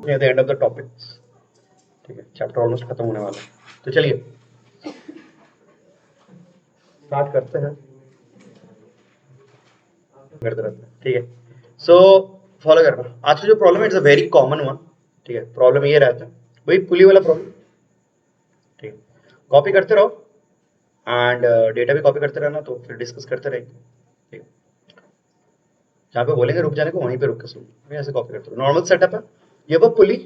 The end of the topic. ठीक है, chapter almost खत्म होने वाला है, तो चलिए स्टार्ट करते हैं, करते रहते हैं। ठीक है, सो फॉलो करना। आज का जो प्रॉब्लम है it's a very common one. ठीक है, प्रॉब्लम ये रहता है वही पुली वाला प्रॉब्लम। ठीक है, कॉपी करते रहो एंड डेटा भी कॉपी करते रहना, तो फिर डिस्कस करते रहेंगे। ठीक है, जहाँ पे बोलेंगे रुक जाने को वहीं पे रुक के सुनो, मैं ऐसे कॉपी करते रहो। नॉर्मल सेटअप है, ये वो pulley,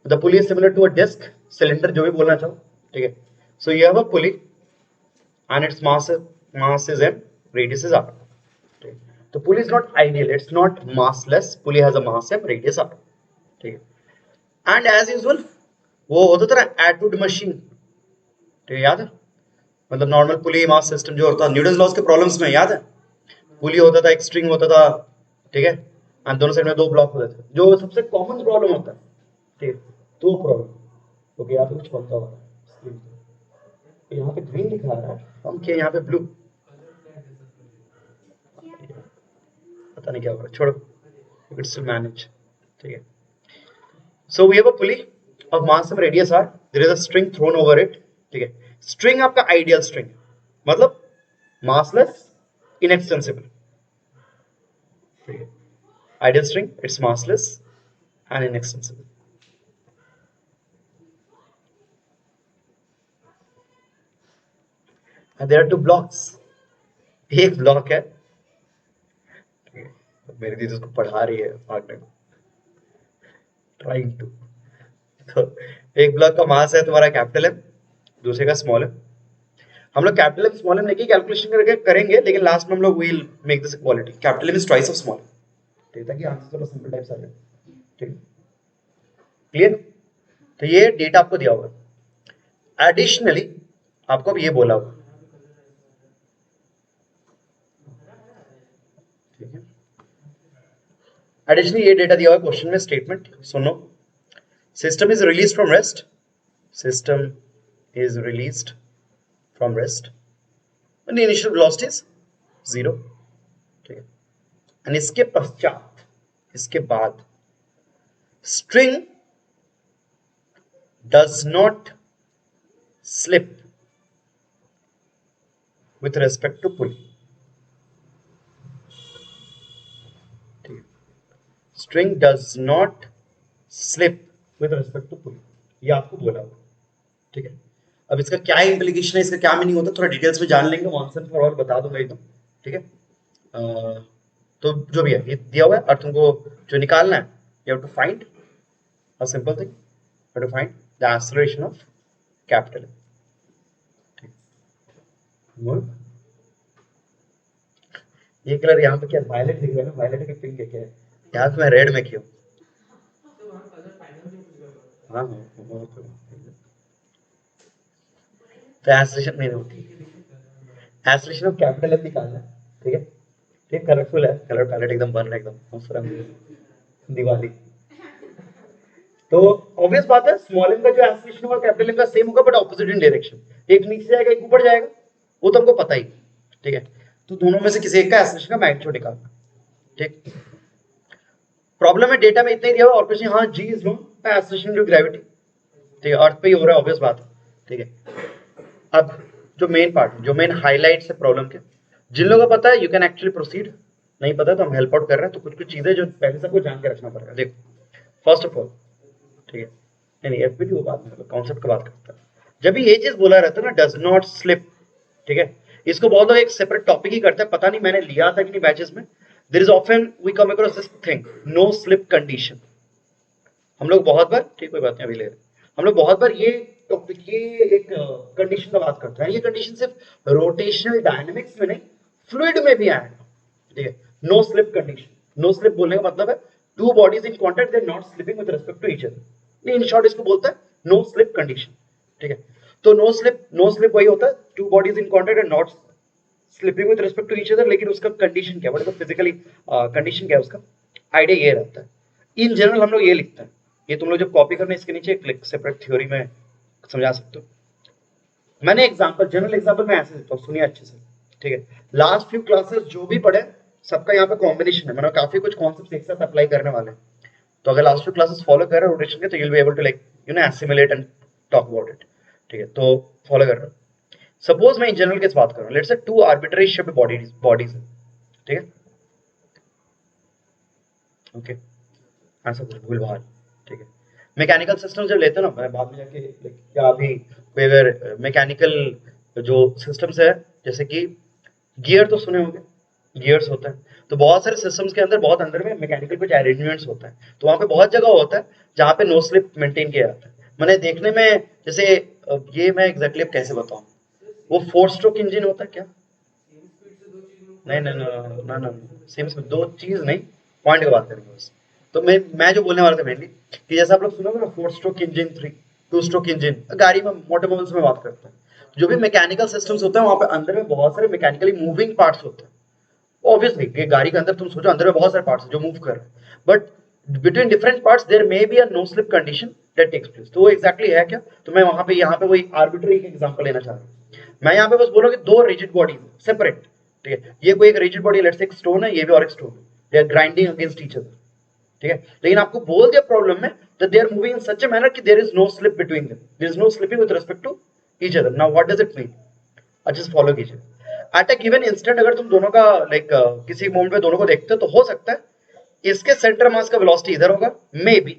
the pulley is similar to a disc, cylinder, जो भी बोलना चाहो। ठीक है, सो ये है pulley and it's mass is m, radius is r. ठीक है, तो pulley is not ideal, it's not massless, pulley has a mass m, radius r. ठीक है, एंड एज यूजुअल वो होता था ना एटवुड मशीन। ठीक है, याद है, मतलब नॉर्मल पुली मास सिस्टम जो होता है न्यूटन लॉज के प्रॉब्लम्स में, याद है, पुली होता था, एक स्ट्रिंग होता था। ठीक है, एंड दोनों साइड में दो ब्लॉक होते थे, जो सबसे कॉमन प्रॉब्लम होता है। ठीक है, तो प्रॉब्लम ओके, यहाँ पे कुछ बनता होगा, यहाँ पे ग्रीन लिखा रहा है, हम क्या यहाँ पे ब्लू, पता नहीं क्या हो रहा है, छोड़ो, you can still manage. ठीक है, so we have a pulley of mass and radius r, there is a string thrown over it. ठीक है, स्ट्रिंग आपका आइडियल स्ट्रिंग, मतलब massless, inextensible. ठीक है, ideal string, it's massless and inextensible. And there are two blocks. एक block है, मेरी दीदी उसको पढ़ा रही है भागने को, ट्राइंग टू। तो एक ब्लॉक का मास है तुम्हारा कैपिटल एम, दूसरे का स्मॉल एम। हम लोग कैपिटल एम स्मॉल एम लेके कैलकुलेशन करके करेंगे, लेकिन लास्ट में हम लोग will make this equality, capital M is twice of small. ठीक है, ताकि आंसर थोड़ा सिंपल टाइप से आ जाए। ठीक है, क्लियर। तो ये डेटा आपको दिया होगा, एडिशनली आपको अब ये बोला होगा। ठीक है, एडिशनली ये डेटा दिया हुआ है क्वेश्चन में, स्टेटमेंट सुनो, system is release from rest, system is released from rest when the initial velocity is 0. ठीक है, and इसके पश्चात, इसके बाद string does not slip with respect to pulley. ठीक है, string does not slip with respect to pulley, ये आपको बोला होगा। ठीक है, अब इसका क्या इंप्लीकेशन है, इसका क्या मीनिंग होता है, थोड़ा डिटेल्स में जान लेंगे, वंस एंड फॉर ऑल बता दूंगा एकदम। ठीक है, तो जो भी है ये दिया हुआ है, और तुमको जो निकालना है, you have to find a simple thing, you have to find the acceleration of capital. ये कलर यहाँ पे क्या वायलेट दिख रहा है ना, वायलेट के पिंक है क्या, यहाँ पे मैं रेड में क्यों, हाँ तो एक्सेलरेशन नहीं होती, एक्सेलरेशन ऑफ कैपिटल एम निकालना है। ठीक है, ठीक, कलरफुल है, कलर पैलेट एकदम बन रहा है, एकदम मस्त रंग दिवाली। तो ऑब्वियस बात है, स्मॉल एम का जो एक्सेलरेशन होगा कैपिटल एम का सेम होगा, बट ऑपोजिट इन डायरेक्शन, एक नीचे जाएगा एक ऊपर जाएगा, वो तो हमको पता ही। ठीक है, तो दोनों में से किसी एक का एक्सेलरेशन का मैग्नीट्यूड निकालना। ठीक, प्रॉब्लम है डेटा में इतना ही दिया हुआ और कुछ नहीं। हाँ, g is known acceleration due gravity. ठीक है, अर्थ पे ही हो रहा है, ऑब्वियस बात है। ठीक है, अब जो मेन पार्ट, जो मेन हाईलाइट्स है प्रॉब्लम के, जिन लोगों को पता है यू कैन एक्चुअली प्रोसीड, नहीं पता तो हम हेल्प आउट कर रहे हैं, तो कुछ कुछ चीजें जो पहले से आपको जान के रखना पड़ेगा। देखो, फर्स्ट ऑफ ऑल, ठीक है, नहीं एफपीटी वो बात नहीं, कॉन्सेप्ट की बात करता है। जब भी ये चीज बोला रहता है ना, डज नॉट स्लिप, ठीक है, इसको बहुत लोग एक सेपरेट टॉपिक ही करता है, पता नहीं मैंने लिया था कि नहीं बैचेस में। There is often we come across this thing, no slip condition. हम लोग बहुत बार, ठीक, कोई बात नहीं अभी ले रहे, हम लोग बहुत बार ये टॉपिक, ये एक कंडीशन का बात करते हैं। ये कंडीशन सिर्फ रोटेशनल डायनेमिक्स में नहीं, फ्लूइड में भी आएगा। ठीक है, no slip condition. No slip बोलने का मतलब है two bodies in contact, they are not slipping with respect to each other. In short इसको बोलता है नो स्लिप कंडीशन। ठीक है, तो नो स्लिप वही होता है, two bodies in contact and not slipping with respect to each other. लेकिन उसका कंडीशन क्या है, फिजिकली कंडीशन क्या है, उसका आइडिया ये रहता है। इन जनरल हम लोग ये लिखते हैं, ये तुम लोग जब कॉपी करना इसके नीचे एक सेपरेट थ्योरी में समझा सकते हो। मैंने एग्जांपल, जनरल एग्जांपल मैं ऐसे देता हूँ, सुनिए अच्छे से। ठीक है, लास्ट फ्यू क्लासेस जो भी पढ़े सबका यहाँ पे कॉम्बिनेशन है, मतलब काफी कुछ कॉन्सेप्ट एक साथ अप्लाई करने वाले हैं। तो अगर लास्ट फ्यू क्लासेस फॉलो कर रहे हो रोटेशन के तो you will be able to like you know assimilate and talk about it, ठीक है। तो फॉलो कर रहे हो। सपोज मैं इन जनरल केस बात कर रहा हूं, let's say to arbitrary shift bodies, ठीक है, ओके, ऐसा कुछ भूल भाल, ठीक है। मैकेनिकल सिस्टम जब लेते हो ना, मैं बाद में जाके क्या अभी कोई अगर मैकेनिकल जो सिस्टम्स है, जैसे कि गियर तो सुने होंगे, गियर्स होता है, तो बहुत सारे सिस्टम्स के अंदर बहुत अंदर में मैकेनिकल कुछ अरेंजमेंट्स होता है, तो वहाँ पे बहुत जगह होता है जहाँ पे नो स्लिप मेंटेन किया जाता है। मैंने देखने में जैसे ये मैं एग्जैक्टली अब कैसे बताऊँ, वो 4 स्ट्रोक इंजन होता है क्या? नहीं नहीं नहीं ना ना, सेम दो चीज नहीं, पॉइंट की बात करेंगे बस। तो मैं जो बोलने वाला था मेनली कि जैसे आप लोग सुनोगे ना 4 स्ट्रोक इंजन, 2 स्ट्रोक इंजन, गाड़ी में ऑटोमोबाइल्स में बात करते हैं, जो भी मैकेनिकल सिस्टम्स होते हैं वहाँ पे अंदर में बहुत सारे मैकेनिकली मूविंग पार्ट्स होते हैं। ऑब्वियसली ये गाड़ी के अंदर तुम सोचो अंदर में बहुत सारे पार्ट्स जो मूव कर रहे हैं, but between different parts there may be a no slip condition that takes place. तो वो एग्जैक्टली है क्या? तो मैं वहां पे यहाँ पे वही आर्बिट्री एग्जांपल लेना चाह रहा हूँ। मैं यहाँ पे बस बोल रहा हूँ कि दो रिजिड बॉडी सेपरेट, ठीक है, ये कोई एक रिजिड बॉडी, लेट्स से एक स्टोन है, ये भी और एक स्टोन है, they are grinding against each other, ठीक है, लेकिन आपको बोल दिया प्रॉब्लम में that they are moving in such a manner कि there is no slip between them, there is no slipping with respect to each other. Now what does it mean? अच्छे से फॉलो कीजिए। एट अ गिवन इंस्टेंट अगर तुम दोनों का like किसी moment पे दोनों को देखते हो तो हो सकता है इसके सेंटर मास का वेलोसिटी इधर होगा, मे बी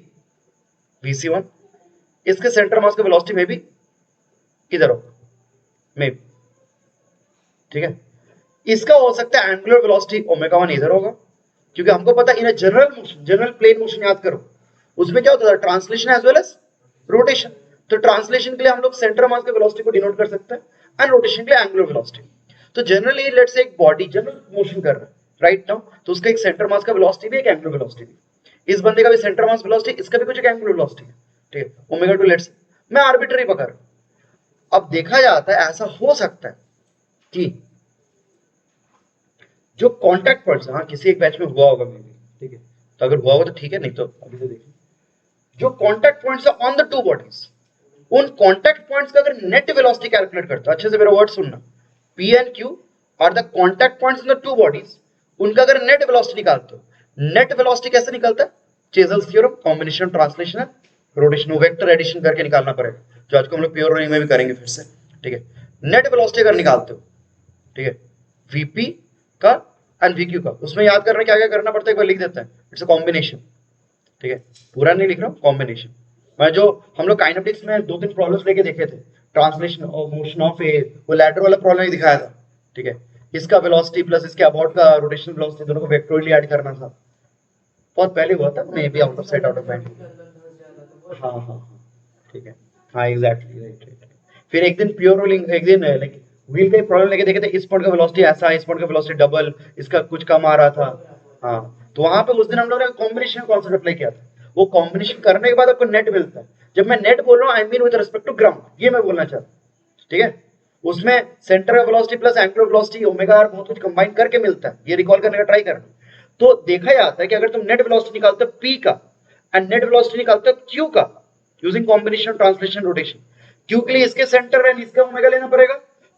vc1, इसके सेंटर मास का वेलोसिटी मे बी इधर होगा, मे बी, ठीक है। इसका हो सकता है एंगुलर वेलोसिटी ओमेगा 1 इधर होगा, क्योंकि हमको पता in general motion, general plane motion याद करो, उसमें क्या होता है translation as well as rotation. तो ट्रांसलेशन के लिए हम लोग सेंटर मास के वेलोसिटी को डिनोट कर सकते हैं एंड रोटेशन के लिए एंगुलर वेलोसिटी। तो जनरली लेट्स से एक बॉडी जनरल मोशन कर रहा है राइट नाउ, तो उसका एक सेंटर मास का वेलोसिटी भी एक एंगुलर वेलोसिटी भी, इस बंदे का भी सेंटर मास वेलोसिटी, इसका भी कुछ एक एंगुलर वेलोसिटी है, ठीक है, ओमेगा 2 लेट्स। मैं आर्बिट्ररी पकड़, अब देखा जाता है ऐसा हो सकता है कि जो कांटेक्ट पॉइंट्स, हाँ किसी एक बैच में हुआ होगा मे बी, ठीक है, तो अगर हुआ होगा तो ठीक है, नहीं तो अभी तो देखिए जो कांटेक्ट पॉइंट्स है ऑन द टू बॉडीज, उन कांटेक्ट पॉइंट्स का अगर नेट वेलोसिटी कैलकुलेट करते हो, अच्छे से मेरा वर्ड सुनना, P and Q R the contact points in the two bodies, उनका अगर नेट वेलोसिटी निकालते हो, नेट वेलोसिटी कैसे निकलता है? चेजल्स थ्योरम, कॉम्बिनेशन ट्रांसलेशन है, रोटेशन वेक्टर एडिशन करके निकालना पड़ेगा, जो आज को हम लोग प्योर रनिंग में भी करेंगे फिर से, ठीक है। नेट वेलोसिटी अगर निकालते हो, ठीक है, वीपी का एंड वीक्यू का, उसमें याद करना क्या क्या करना पड़ता है एक बार लिख देता है, इट्स अ कॉम्बिनेशन, ठीक है, पूरा नहीं लिख रहा हूँ, कॉम्बिनेशन। मैं जो हम लोग काइनेटिक्स में 2-3 प्रॉब्लम्स लेके देखे थे, ट्रांसलेशन ऑफ मोशन ऑफ ए, वो लैडर वाला प्रॉब्लम ही दिखाया था, ठीक है, इसका वेलोसिटी प्लस इसके अबाउट का रोटेशनल वेलोसिटी दोनों को वेक्टोरियली ऐड करना था, बहुत पहले हुआ था, may be out of sight out of mind. हाँ हाँ हाँ, ठीक है, हाँ एग्जैक्टली राइट राइट। फिर एक दिन प्योर रोलिंग, एक दिन लाइक व्हील का प्रॉब्लम लेके देखे थे, इस पॉइंट का वेलोसिटी ऐसा, इस पॉइंट का वेलोसिटी डबल, इसका कुछ कम आ रहा था, हाँ, तो वहां पे उस दिन हम लोग ने कॉम्बिनेशन कॉन्सेप्ट अप्लाई किया था। वो कॉम्बिनेशन करने के बाद आपको नेट मिलता है। जब मैं नेट बोल रहा हूँ I mean with respect to ground, ये मैं बोलना चाहता हूँ, ठीक है। उसमें centre of velocity plus angular velocity omega R बहुत कुछ कंबाइन करके मिलता है, ये रिकॉल करने का ट्राई करना। तो देखा जाता है कि अगर तुम नेट वेलोसिटी निकालते हो पी का एंड नेट वेलोसिटी निकालते हो क्यू का using combination translation rotation, Q के लिए इसके सेंटर एंड इसका ओमेगा लेना पड़ेगा,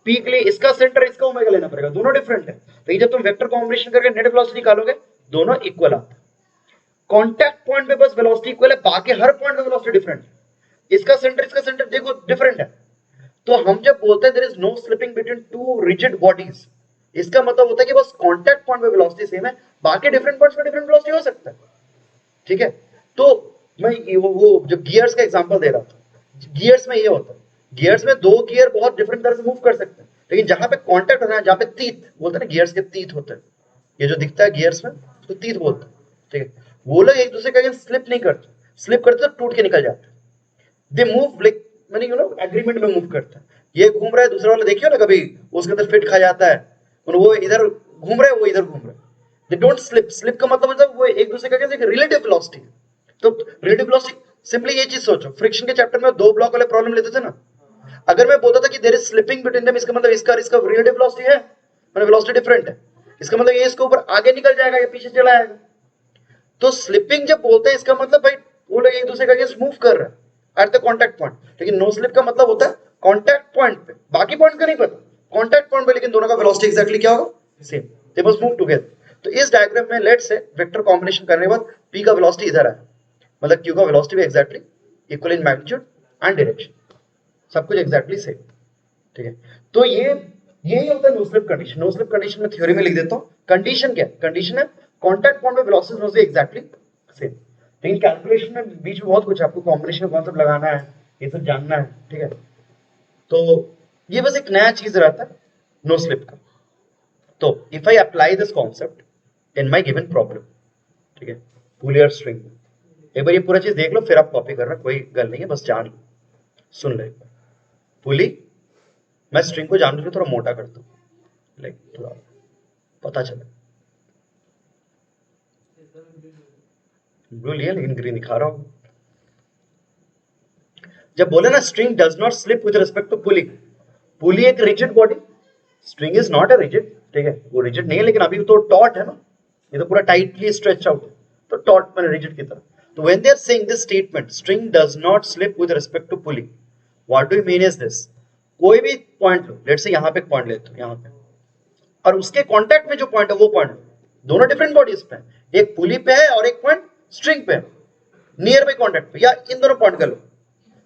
पी के लिए इसका सेंटर इसका ओमेगा लेना पड़ेगा, दोनों डिफरेंट है। तो जब तुम वेक्टर कॉम्बिनेशन करके नेट वेलोसिटी निकालोगे दोनों इक्वल आते हैं। कांटेक्ट पॉइंट पे बस वेलोसिटी इक्वल है, बाकी हर पॉइंट पे वेलोसिटी डिफरेंट है, इसका सेंटर देखो डिफरेंट है। तो हम जब बोलते हैं there is no slipping between two rigid bodies, इसका मतलब होता है कि बस कांटेक्ट पॉइंट पे वेलोसिटी सेम है, बाकी डिफरेंट पॉइंट्स पे डिफरेंट वेलोसिटी हो सकता है, ठीक है। तो मैं वो जो गियर्स का एग्जांपल दे रहा था, गियर्स में ये होता है, गियर्स में दो गियर बहुत डिफरेंट तरह से मूव कर सकते हैं, लेकिन जहां पे कांटेक्ट होता है, जहां पे तीत बोलते हैं ना, गियर्स के तीत होते हैं, ये जो दिखता है गियर्स में उसको तीत बोलते हैं, ठीक है। वो लोग एक दूसरे के अगेंस्ट स्लिप नहीं करते, स्लिप करते तो टूट के निकल जाते हैं, दे मूव लाइक मैंने यू नो एग्रीमेंट में मूव करता है। ये घूम रहा है, दूसरा वाला देखियो ना कभी उसके अंदर फिट खा जाता है, वो इधर घूम रहा है वो इधर घूम रहा है, दे डोंट स्लिप। स्लिप का मतलब वो एक दूसरे के अगेंस्ट एक रिलेटिव वेलोसिटी। तो रिलेटिव वेलोसिटी सिंपली ये चीज सोचो, फ्रिक्शन के चैप्टर में दो ब्लॉक वाले प्रॉब्लम लेते थे ना, अगर मैं बोलता था कि there is slipping between them, इसका मतलब इसका रिलेटिव वेलोसिटी है, मतलब वेलोसिटी डिफरेंट है, इसका मतलब ये इसके ऊपर आगे निकल जाएगा, ये पीछे चला आएगा। तो स्लिपिंग जब बोलते हैं इसका मतलब भाई वो लोग एक दूसरे के अगेंस्ट मूव कर रहे हैं एट द कांटेक्ट पॉइंट, लेकिन नो स्लिप का मतलब होता है कांटेक्ट पॉइंट पे, बाकी पॉइंट का नहीं पता, कांटेक्ट पॉइंट पे लेकिन दोनों का वेलोसिटी एग्जैक्टली क्या होगा, same, they must move together. तो इस डायग्राम में लेट्स से वेक्टर कॉम्बिनेशन करने के बाद p का वेलोसिटी इधर है, मतलब क्यू का वेलोसिटी भी exactly equal in magnitude and direction, सब कुछ एग्जैक्टली सेम, ठीक है। तो यही होता है no slip condition. No slip condition में थ्योरी में लिख देता हूँ। कंडीशन क्या है? कंडीशन है कांटेक्ट पॉइंट पे velocity must be exactly same. लेकिन कैलकुलेशन में बीच में बहुत कुछ है, आपको कॉम्बिनेशन कॉन्सेप्ट लगाना है, ये सब जानना है, ठीक है। तो ये बस एक नया चीज रहता है नो स्लिप का। तो if I apply this concept in my given problem, ठीक है, पुली और स्ट्रिंग, एक बार ये पूरा चीज देख लो, फिर आप कॉपी करना, कोई गल नहीं है, बस जान लो, सुन लो एक बार। पुली, मैं स्ट्रिंग को जानने के लिए थोड़ा मोटा करता हूँ, लाइक थोड़ा पता चले। ब्लू लिया लेकिन ग्रीन दिखा रहा हूं। जब बोले ना string does not slip with respect to pulley, pulley एक rigid body, string is not a rigid, ठीक है, वो रिजिड नहीं है, लेकिन अभी तो टॉट है ना, ये तो पूरा टाइटली स्ट्रेच आउट है, तो टॉट मैंने रिजिड की तरह। तो when they are saying this statement string does not slip with respect to pulley, what do you mean is this? कोई भी पॉइंट लो, लेट्स से यहां पे एक पॉइंट लेते हो, यहां पे, और उसके कांटेक्ट में जो पॉइंट है वो पॉइंट लो, दोनों डिफरेंट बॉडीज पे, एक पुली पे है और एक पॉइंट स्ट्रिंग पे है, नियर बाई कांटेक्ट पे, या इन दोनों पॉइंट का लो,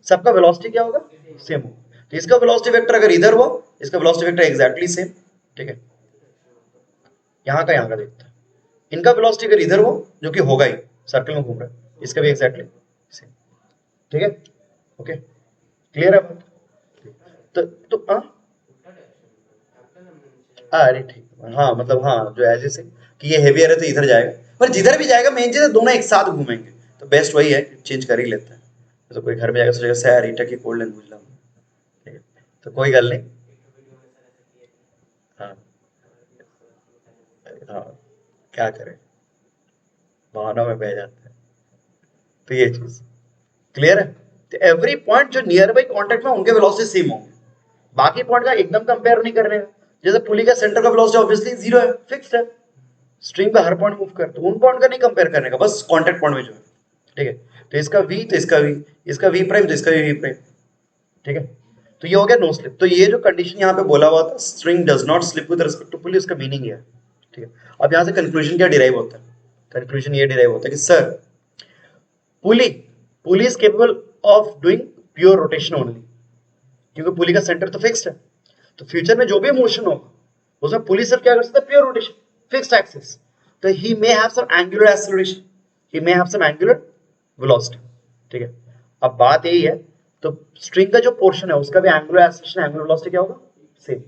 सबका वेलोसिटी क्या होगा? सेम होगा। तो इसका वेलोसिटी वेक्टर अगर इधर हो, इसका वेलोसिटी वेक्टर एग्जैक्टली सेम, ठीक है। यहां का देखते हैं, इनका वेलोसिटी अगर इधर हो, जो कि होगा ही, सर्कल में घूम रहा है, इसका भी एग्जैक्टली सेम, ठीक है। ओके, क्लियर है बात? तो अरे ठीक, हाँ मतलब हाँ, जो एज से कि ये हेवियर है तो इधर जाएगा, पर जिधर भी जाएगा मेन चीज है दोनों एक साथ घूमेंगे, तो बेस्ट वही है, चेंज कर ही लेते हैं। तो कोई घर में जाकर सोचेगा सर ईटा की कोल्ड लेंथ बुझला, ठीक है, तो कोई गल नहीं। हाँ हाँ, क्या करें, भावना में बह जाते हैं। तो ये चीज क्लियर है। तो एवरी पॉइंट जो नियर बाई कॉन्टेक्ट में उनके वेलोसिटी सेम होंगे, बाकी पॉइंट का एकदम कंपेयर नहीं करने का। जैसे पुली का सेंटर का वेलोसिटी ऑब्वियसली जीरो है, फिक्स्ड है, स्ट्रिंग पे हर पॉइंट मूव कर, तो उन पॉइंट का नहीं कंपेयर करने का, बस कांटेक्ट पॉइंट में जो है, ठीक है। तो इसका v तो इसका v, इसका v प्राइम तो इसका भी v प्राइम, ठीक है। तो ये हो गया नो स्लिप। तो ये जो कंडीशन यहाँ पे बोला हुआ था string does not slip with respect to pulley, उसका मीनिंग है, ठीक है। अब यहाँ से कंक्लूजन क्या डिराइव होता है? कंक्लूजन ये डिराइव होता है कि sir pulley pulley is capable of doing pure rotation only, क्योंकि पुली का सेंटर तो फिक्स्ड है, तो फ्यूचर में जो भी मोशन होगा उसमें पुली सिर्फ क्या कर सकता है? Pure rotation, fixed axis. तो he may have some angular acceleration, he may have some angular velocity, ठीक है। अब बात यही है, तो स्ट्रिंग का जो पोर्शन है उसका भी एंगुलर एक्सेलरेशन एंगुलर वेलोसिटी क्या होगा? सेम,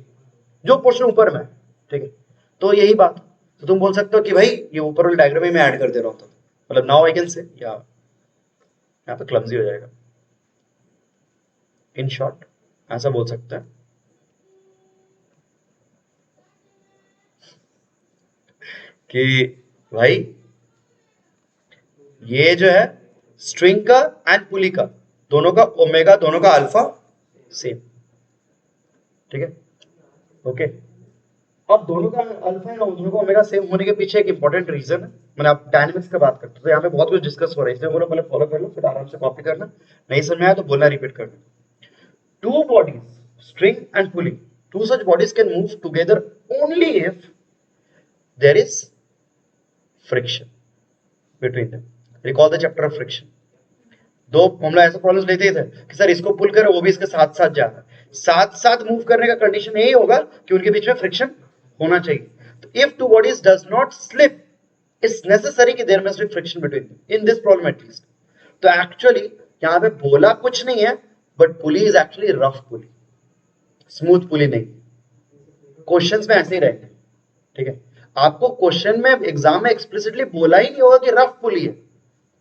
जो पोर्शन ऊपर में है, ठीक है। तो यही बात, तो तुम बोल सकते हो कि भाई ये ऊपर वाले डायग्राम में मैं ऐड कर दे रहा हूं, तो मतलब नाउ आई कैन से, या यहाँ पे क्लमजी हो जाएगा, इन शॉर्ट ऐसा बोल सकते हैं कि भाई ये जो है स्ट्रिंग का एंड पुली का, दोनों का ओमेगा, दोनों का अल्फा सेम, ठीक है। ओके, अब दोनों का अल्फा है ना, दोनों का ओमेगा सेम होने के पीछे एक इंपॉर्टेंट रीजन है, मैंने आप डायनेमिक्स का बात करते, तो यहाँ पे बहुत कुछ डिस्कस हो रहा है, इसलिए बोलो पहले फॉलो कर लो, फिर आराम से कॉपी करना, नहीं समझ में आया तो बोलना, रिपीट करना। Two bodies, string and pulley, two such bodies can move together only if there is friction between them. Recall the chapter of friction. दो हम लोग ऐसे प्रॉब्लम्स लेते थे कि सर इसको पुल करो, वो भी इसके साथ साथ जा रहा है, साथ साथ मूव करने का कंडीशन यही होगा कि उनके बीच में फ्रिक्शन होना चाहिए। तो if two bodies does not slip, it's necessary कि there must be friction between them in this problem at least. तो एक्चुअली यहां पे बोला कुछ नहीं है, but pulley is actually rough pulley, smooth pulley नहीं। क्वेश्चंस में ऐसे ही रहेंगे, ठीक है। आपको क्वेश्चन में एग्जाम में एक्सप्लिसिटली बोला ही नहीं होगा कि रफ पुली है,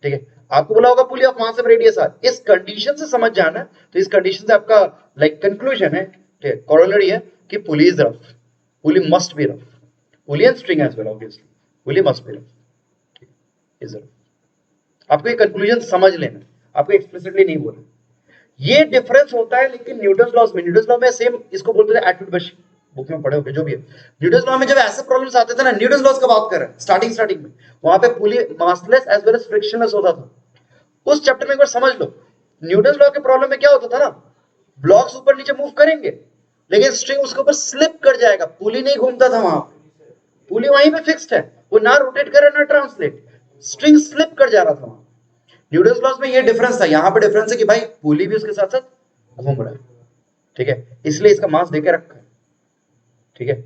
ठीक है। आपको बोला होगा pulley of mass of radius R, इस कंडीशन से समझ जाना। तो इस कंडीशन से आपका लाइक कंक्लूजन है, ठीक है, कोरोलरी है कि pulley is rough, pulley must be rough, pulley and string as well obviously, pulley must be rough, is rough. आपको ये कंक्लूजन समझ लेना, आपको एक्सप्लिसिटली नहीं बोला। ये डिफरेंस होता है लेकिन न्यूटन लॉज में, न्यूटन लॉ में सेम इसको बोलते थे एटूट बशी, बुक में पढ़े होंगे जो भी है। न्यूटन लॉ में जब ऐसे प्रॉब्लम्स आते थे ना, न्यूटन लॉज का बात कर रहे हैं स्टार्टिंग में, वहां पे pulley massless as well as frictionless होता था। उस चैप्टर में एक बार समझ लो, न्यूटन लॉ के प्रॉब्लम में क्या होता था ना, ब्लॉक्स ऊपर नीचे मूव करेंगे लेकिन स्ट्रिंग उसके ऊपर स्लिप कर जाएगा, पुली नहीं घूमता था वहां, पुली वहीं पे फिक्स्ड है, वो ना रोटेट करे ना ट्रांसलेट, स्ट्रिंग स्लिप कर जा रहा था वहां। न्यूटन्स लॉज में ये डिफरेंस था, यहाँ पे डिफरेंस है कि भाई पुली भी उसके साथ साथ घूम रहा है, ठीक है, इसलिए इसका मास देके रखा है, ठीक है,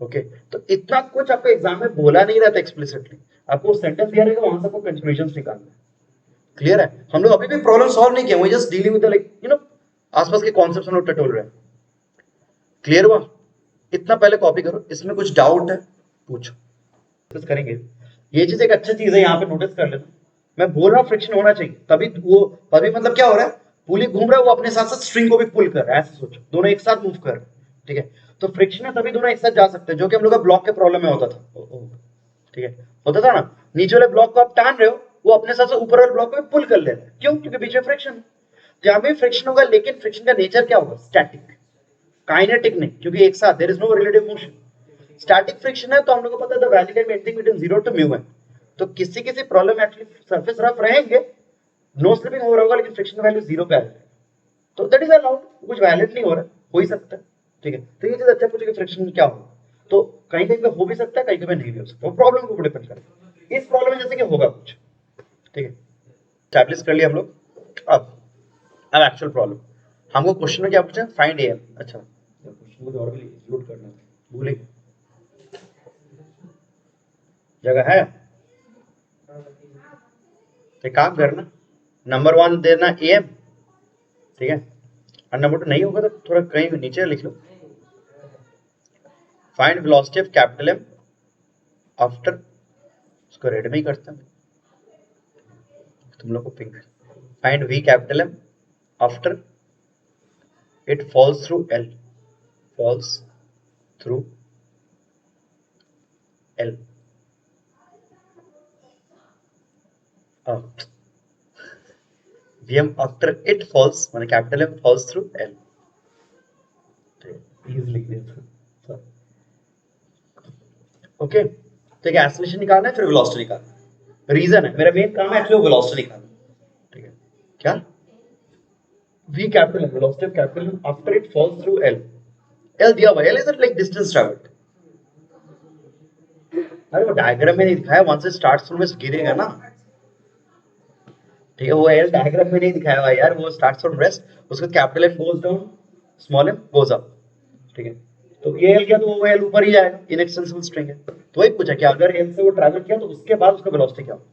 ओके। तो इतना कुछ आपको एग्जाम में बोला नहीं रहता एक्सप्लिसिटली, आपको सेंटेंस दिया रहेगा, वहां से आपको कंक्लूजन निकालना है, क्लियर है। हम लोग अभी भी प्रॉब्लम सॉल्व नहीं किया, we just dealing with like you know आसपास के कॉन्सेप्ट्स हम लोग टटोल रहे हैं, क्लियर हुआ। इतना पहले कॉपी करो, इसमें कुछ डाउट है पूछो, डिस्कस करेंगे। ये चीज एक अच्छी चीज है, यहाँ पे नोटिस कर लेना, मैं बोल रहा हूँ फ्रिक्शन होना चाहिए, तभी वो तभी मतलब क्या हो रहा है, पुली घूम रहा है, वो अपने साथ साथ स्ट्रिंग को भी पुल कर रहा है, ऐसे सोचो, दोनों एक साथ मूव कर रहे हैं, ठीक है। तो फ्रिक्शन है तभी दोनों एक साथ जा सकते हैं, जो कि हम लोग का ब्लॉक के प्रॉब्लम में होता था, ठीक है, होता था ना, नीचे वाले ब्लॉक को आप टान रहे हो, वो अपने साथ ऊपर वाले ब्लॉक को पुल कर लेता है, क्यों, क्योंकि बीच में फ्रिक्शन, जहां भी फ्रिक्शन होगा, लेकिन फ्रिक्शन का नेचर क्या होगा, स्टैटिक, काइनेटिक नहीं, क्योंकि एक साथ there is no relative motion. Static friction है तो हम लोग को पता है the value can be anything between 0 to mu है, तो किसी किसी प्रॉब्लम में एक्चुअली सरफेस रफ रहेंगे, नो स्लिपिंग हो रहा होगा, लेकिन फ्रिक्शन वैल्यू 0 पे आ जाएगा, तो दैट इज अलाउड, कुछ वैलिड नहीं हो रहा, हो ही सकता है, ठीक है। तो ये चीज अच्छा पूछे कि फ्रिक्शन क्या होगा, तो कहीं कहीं पे हो भी सकता है, कहीं कहीं नहीं भी हो सकता, वो प्रॉब्लम को डिपेंड करेगा, इस प्रॉब्लम में जैसे कि होगा कुछ, ठीक है, स्टैब्लिश कर लिया हम लोग। अब एक्चुअल प्रॉब्लम, हमको क्वेश्चन में क्या पूछा, फाइंड एम, अच्छा क्वेश्चन को और भी इंक्लूड करना है, भूले जगह है, तो काम करना, नंबर 1 देना एम, ठीक है, और नंबर 2 नहीं होगा तो थोड़ा कहीं नीचे लिख लो, find velocity of capital M after, उसको रेड में ही करता हूं तुम लोग को pink, find V capital M after it falls through L, falls through L, vm after it falls माने capital M falls through l, easily दिया, ओके। तो एक एक्सेलरेशन निकालना है, फिर वेलोसिटी निकालना है, रीजन है, मेरा मेन काम है एक्चुअली वेलोसिटी निकालना, ठीक है, क्या v capital M, velocity of capital M after it falls through l, l दिया हुआ, l is like distance travelled, अरे वो डायग्राम में नहीं दिखाया, वंस से स्टार्ट्स फ्रॉम वेस्ट गिरेगा ना, ठीक है, वो एल डायग्राम में नहीं दिखाया हुआ यार, वो स्टार्ट्स फ्रॉम वेस्ट, उसका capital M goes down, small m goes up, ठीक है, तो ये एल किया तो वो एल ऊपर ही जाएगा, इनएक्सटेंसिबल स्ट्रिंग है, तो वही पूछा कि अगर एल से वो ट्रैवल किया तो उसके बाद उसका वेलोसिटी क्या होगा,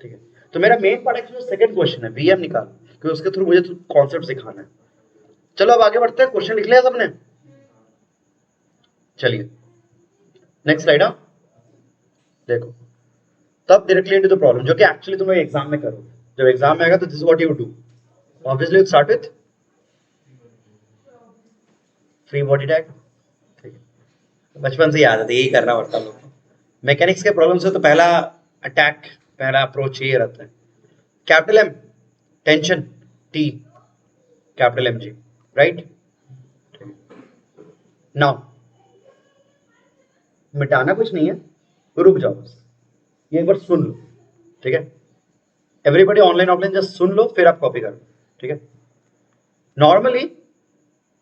ठीक है। तो मेरा main part actually second question है, वीएम निकाल, क्योंकि उसके थ्रू मुझे कॉन्सेप्ट सिखाना है। चलो अब आगे बढ़ते हैं, क्वेश्चन लिख लिया सबने, चलिए नेक्स्ट स्लाइड, हाँ देखो, तब डायरेक्टली इनटू द प्रॉब्लम, जो कि एक्चुअली तुम एग्जाम में करो, जब एग्जाम में आएगा तो this is what you do, obviously you start with free body tag, ठीक है, बचपन से याद है, यही करना पड़ता लोग को, मैकेनिक्स के प्रॉब्लम से तो पहला अटैक, पहला अप्रोच ये रहता है, capital M tension T, capital M g, right, now मिटाना कुछ नहीं है, रुक जाओ बस, ये एक बार सुन लो, ठीक है, एवरीबॉडी ऑनलाइन ऑफलाइन जस्ट सुन लो, फिर आप कॉपी करो, ठीक है। नॉर्मली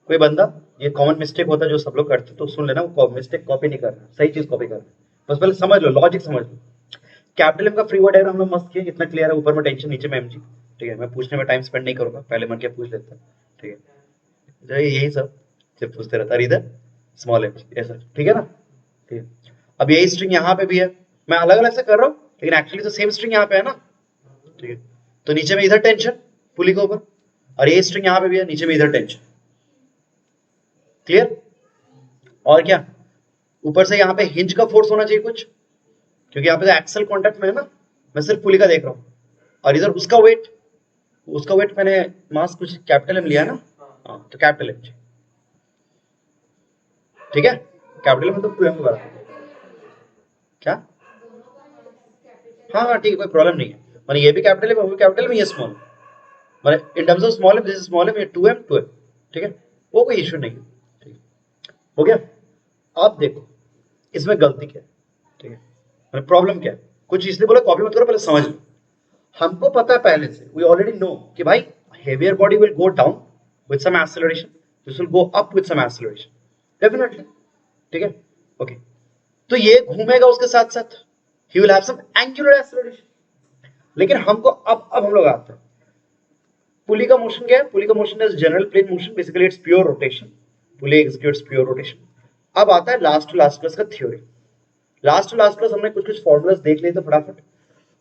कोई बंदा, ये कॉमन मिस्टेक होता है जो सब लोग करते, तो सुन लेना, वो मिस्टेक कॉपी नहीं करना, सही चीज कॉपी करना, बस पहले समझ लो, लॉजिक समझ लो। कैपिटल एम का फ्री वर्ड डायग्राम हम लोग मस्त किए, इतना क्लियर है, ऊपर में टेंशन, नीचे में एमजी, ठीक है, मैं पूछने में टाइम स्पेंड नहीं करूंगा, पहले मन के पूछ लेता, ठीक है, जो यही सब सिर्फ पूछते रहता, इधर स्मॉल एमजी ऐसा, ठीक है ना, ठीक है। अब यही स्ट्रिंग यहाँ पे भी है, मैं अलग अलग से कर रहा हूँ, लेकिन एक्चुअली तो सेम स्ट्रिंग यहाँ पे है ना, ठीक है, तो नीचे में इधर टेंशन पुली के ऊपर, और ये स्ट्रिंग यहाँ पे भी है, नीचे में इधर टेंशन, क्लियर, और क्या, ऊपर से यहाँ पे हिंज का फोर्स होना चाहिए कुछ, क्योंकि यहाँ पे एक्सल कॉन्टेक्ट में है ना, मैं सिर्फ पुली का देख रहा हूँ, और इधर उसका वेट मैंने मास कुछ कैपिटल एम लिया है ना, हाँ तो कैपिटल एम, ठीक है, कैपिटल में तो 2m होगा, क्या, हाँ हाँ ठीक है, कोई प्रॉब्लम नहीं है, माने ये भी कैपिटल है, वो भी कैपिटल में, ये स्मॉल, माने in terms of small m this is small m, ये 2m, ठीक है, वो कोई इश्यू नहीं है, ठीक है, हो गया। अब देखो इसमें गलती क्या है, ठीक है, माने प्रॉब्लम क्या है, कुछ इसलिए बोला कॉपी मत करो, पहले समझ लो, हमको पता है पहले से, वी ऑलरेडी नो कि भाई heavier body will go down with some acceleration, this will go up with some acceleration, definitely, ठीक है, ओके। तो ये घूमेगा उसके साथ साथ, he will have some angular acceleration, लेकिन हमको अब हम लोग आते हैं पुली का मोशन क्या है? पुली का motion is general plane motion, basically it's pure rotation, pulley executes pure rotation. अब आता है लास्ट टू लास्ट प्लस का थ्योरी। लास्ट टू लास्ट प्लस हमने कुछ फॉर्मूलाज देख लिए थे फटाफट।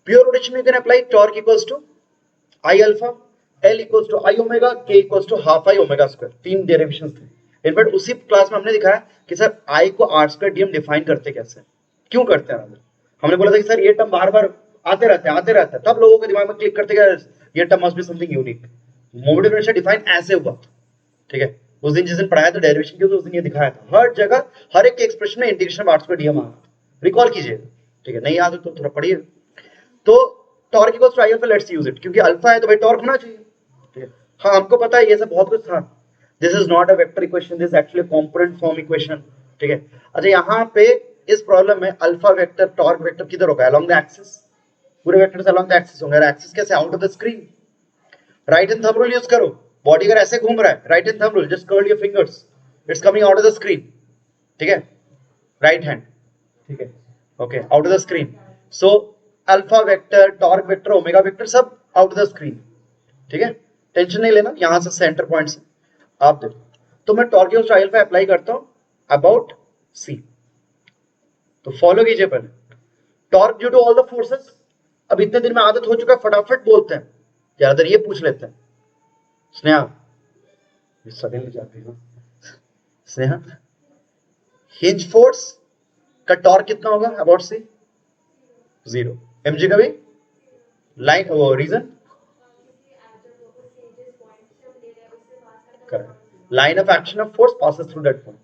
प्योर रोटेशन में can apply torque equals to I alpha, L equals to I omega, K equals to half I omega square. तीन डेरिवेशंस थे। इनफैक्ट उसी क्लास में हमने दिखाया कि सर आई को आर स्क्वायर डी हम डिफाइन करते कैसे, क्यों करते हैं। हमने बोला था कि सर ये टर्म बार बार आते रहते हैं, तब लोगों के दिमाग में क्लिक करते हैं ये term must be something unique. Moment of inertia define ऐसे हुआ, ठीक है। उस दिन जिस दिन पढ़ाया था डेरिवेशन की, उस दिन ये दिखाया था। हर जगह हर एक एक्सप्रेशन में integration of r square d हम रिकॉल कीजिएगा, ठीक है। नहीं याद हो तो थोड़ा पढ़िए। तो torque equals to I alpha, let's use it, क्योंकि अल्फा है तो भाई टॉर्क होना चाहिए, ठीक है। हाँ हमको पता है ये सब बहुत कुछ था। This is not a vector equation, this actually component form equation, ठीक है। अच्छा यहाँ पे इस प्रॉब्लम में अल्फा वेक्टर टॉर्क वेक्टर किधर होगा? Along the axis. पूरे वेक्टर्स अलोंग द एक्सिस होंगे। एक्सिस कैसे? Out of the screen. Right hand thumb rule use करो। बॉडी अगर ऐसे घूम रहा है, right hand thumb rule, just curl your fingers, it's coming out of the screen, ठीक है। राइट हैंड, ठीक है, okay, out of the screen. So alpha vector, torque vector, omega vector सब आउट ऑफ द स्क्रीन, ठीक है। Tension नहीं लेना, यहां से सेंटर पॉइंट से आप देखो। तो मैं torque equals to I alpha apply करता हूं अबाउट सी। तो फॉलो कीजिए पहले। Torque due to all the forces. अब इतने दिन में आदत हो चुका है, फटाफट बोलते हैं। ज्यादातर ये पूछ लेते हैं। स्नेहा, सडनली जाती है स्नेहा, हिंज फोर्स का टॉर्क कितना होगा अबाउट सी? 0। mg का भी लाइन, वो reason correct, line of action of force passes through that point.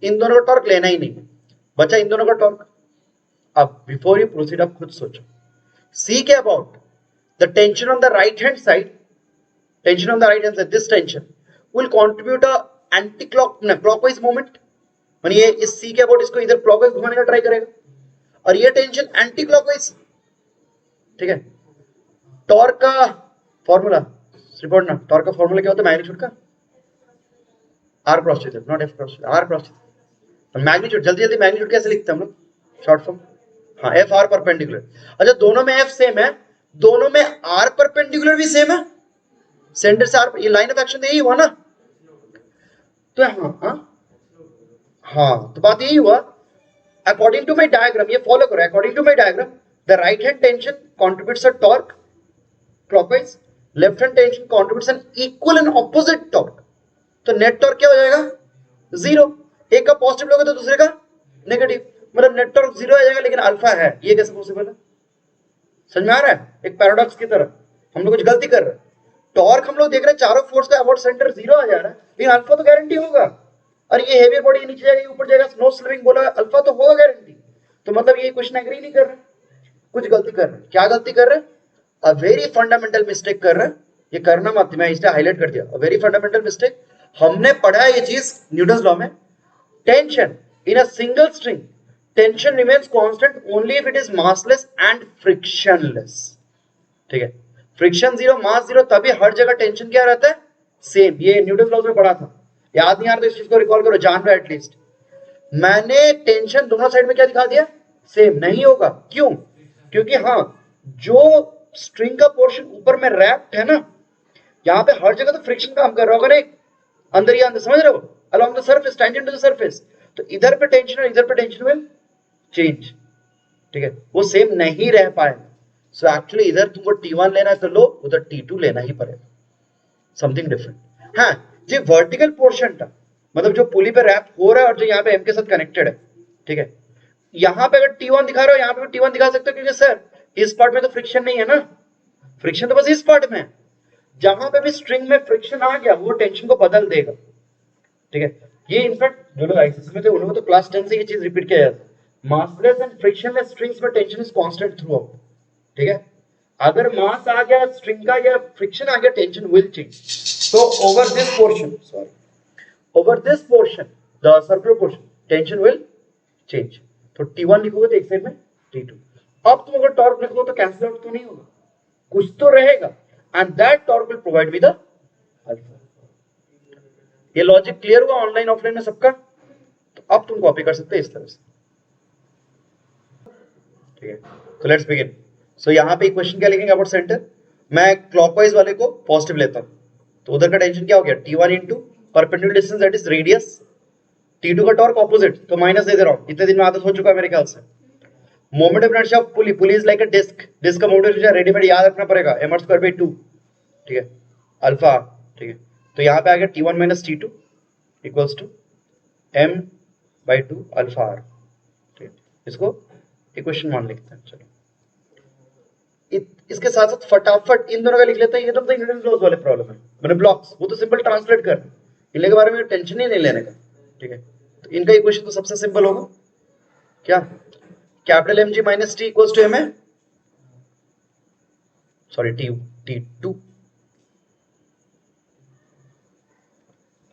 इन दोनों का टॉर्क लेना ही नहीं है, बचा इन दोनों का टॉर्क। अब बिफोर यू प्रोसीड आप खुद सोचो, सी के about the tension on the right hand side, tension on the right hand side, this tension will contribute a anti clockwise moment. माने ये इस सी के अबाउट इसको इधर क्लॉकवाइज घुमाने का ट्राई करेगा, और ये टेंशन एंटी क्लॉकवाइज, ठीक है। टॉर्क का फॉर्मूला रिपोर्ट ना, टॉर्क का फॉर्मूला क्या होता है? मैग्नीट्यूड का r cross theta, not F cross theta, r cross theta. Magnitude जल्दी जल्दी मैग्नीट्यूड कैसे लिखते हैं हम लोग? शॉर्ट फॉर्म, हाँ, एफ आर परपेंडिकुलर। अच्छा दोनों में एफ सेम है, दोनों में आर परपेंडिकुलर भी सेम है, सेंटर से आर, ये लाइन ऑफ एक्शन यही हुआ ना। तो हाँ तो बात यही हुआ। अकॉर्डिंग टू माई डायग्राम, ये फॉलो करो, according to my diagram the right hand tension contributes a torque clockwise, left hand tension contributes an equal and opposite torque. तो नेट टॉर्क क्या हो जाएगा? 0। एक का पॉजिटिव लोगे तो दूसरे का नेगेटिव, मतलब नेट टॉर्क 0 आ जाएगा, लेकिन अल्फा है, ये कैसे पॉसिबल है? समझ में आ रहा है? एक पैराडॉक्स की तरह हम लोग कुछ गलती कर रहे हैं। टॉर्क हम लोग देख रहे हैं चारों फोर्स का अबाउट सेंटर 0 आ जा रहा है, लेकिन अल्फा तो गारंटी होगा। और ये हेवियर बॉडी नीचे जाएगा, ऊपर जाएगा, स्नो स्लिपिंग बोला, अल्फा तो होगा गारंटी। तो मतलब ये क्वेश्चन एग्री नहीं कर रहे, कुछ गलती कर रहे हैं। क्या गलती कर रहे हैं? अ वेरी फंडामेंटल मिस्टेक कर रहे हैं। ये करना मत, मैं इसलिए हाईलाइट कर दिया, अ वेरी फंडामेंटल मिस्टेक। हमने पढ़ा है ये चीज न्यूटन्स लॉ में, tension in a single string, tension remains constant only if it is massless and frictionless, ठीक है। फ्रिक्शन 0, मास 0, तभी हर जगह टेंशन क्या रहता है? सेम। ये न्यूटन लॉज में पढ़ा था, याद नहीं आ रहा तो इस चीज को रिकॉल करो, जान लो एटलीस्ट। मैंने टेंशन दोनों साइड में क्या दिखा दिया? सेम। नहीं होगा, क्यों? क्योंकि हाँ, जो स्ट्रिंग का पोर्शन ऊपर में रैप्ड है ना, यहाँ पे हर जगह तो फ्रिक्शन काम कर रहा होगा, नहीं अंदर ही अंदर, समझ रहे हो? Along the surface, tangent to the surface. तो इधर पे टेंशन और इधर पे टेंशन विल चेंज, ठीक है, वो सेम नहीं रह पाएगा। सो एक्चुअली इधर तुमको T1 लेना है तो लो, उधर T2 लेना ही पड़ेगा, समथिंग डिफरेंट। हाँ, जो वर्टिकल पोर्शन था, मतलब जो पुली पे रैप हो रहा है और जो यहाँ पे एम के साथ कनेक्टेड है, ठीक है, यहाँ पे अगर T1 दिखा रहे हो, यहाँ पे T1 दिखा सकते हो, क्योंकि सर इस पार्ट में तो फ्रिक्शन नहीं है ना, फ्रिक्शन तो बस इस पार्ट में है। जहां पे भी स्ट्रिंग में फ्रिक्शन आ गया वो टेंशन को बदल देगा, ठीक है। ये इनफैक्ट जो लोग आईसीसी में थे उन्होंने तो क्लास 10 से ये चीज रिपीट किया जाता है, मासलेस एंड फ्रिक्शनलेस स्ट्रिंग्स में tension is constant through out, ठीक है। अगर मास आ गया स्ट्रिंग का या फ्रिक्शन आ गया, tension will change. So over this portion, sorry, over this portion, the circular portion, tension will change. तो T1 लिखोगे तो एक साइड में T2। अब तुम अगर टॉर्क लिखोगे तो कैंसिल आउट तो नहीं होगा, कुछ तो रहेगा, and that torque will provide me the alpha। ये लॉजिक क्लियर हुआ ऑनलाइन ऑफलाइन में सबका? तो अब तुम कॉपी कर सकते हैं इस तरह से, ठीक है। तो लेट्स बिगिन। सो यहाँ पे इक्वेशन क्या लिखेंगे अबाउट सेंटर, मैं क्लॉकवाइज वाले को पॉजिटिव लेता हूँ, तो उधर का टेंशन क्या हो गया, T1 into perpendicular distance that is radius, T2 का टॉर्क ऑपोजिट, तो माइनस दे दे रहा हूँ, इतने दिन में आदत हो चुका है मेरे ख्याल से। Moment of inertia of pulley, pulley is like a disc, disc का मोमेंट ऑफ इनर्शिया रेडीमेड याद रखना पड़ेगा, m r स्क्वायर बाई 2, ठीक है, अल्फा, ठीक है, तो यहाँ पे आ गया T1 minus T2 equals to m by 2 alpha r, ठीक है, इसको इक्वेशन 1 लिखते हैं। चलो इसके साथ साथ फटाफट इन दोनों का लिख लेते हैं, ये तो न्यूटन लॉज वाले प्रॉब्लम है, मैंने ब्लॉक्स वो तो सिंपल ट्रांसलेट कर, इनके बारे में टेंशन ही नहीं लेने का, ठीक है, तो इनका इक्वेशन तो सबसे सिंपल होगा क्या, capital M g minus T equals to M a, sorry T two,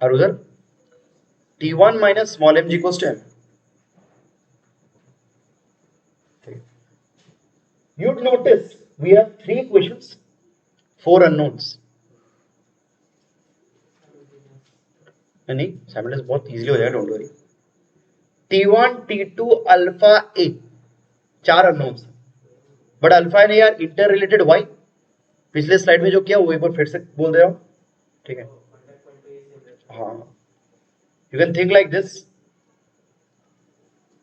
और उधर T1 minus small m g equals to m. You'd notice we have 3 equations, 4 unknowns. नहीं simultaneous बहुत इजीली हो जाएगा, don't worry. T1, T2, alpha A 4 unknowns, but alpha ने यार inter related y, पिछले slide में जो किया वो एक बार फिर से बोल दे रहा हूँ, ठीक है, हाँ, you can think like this,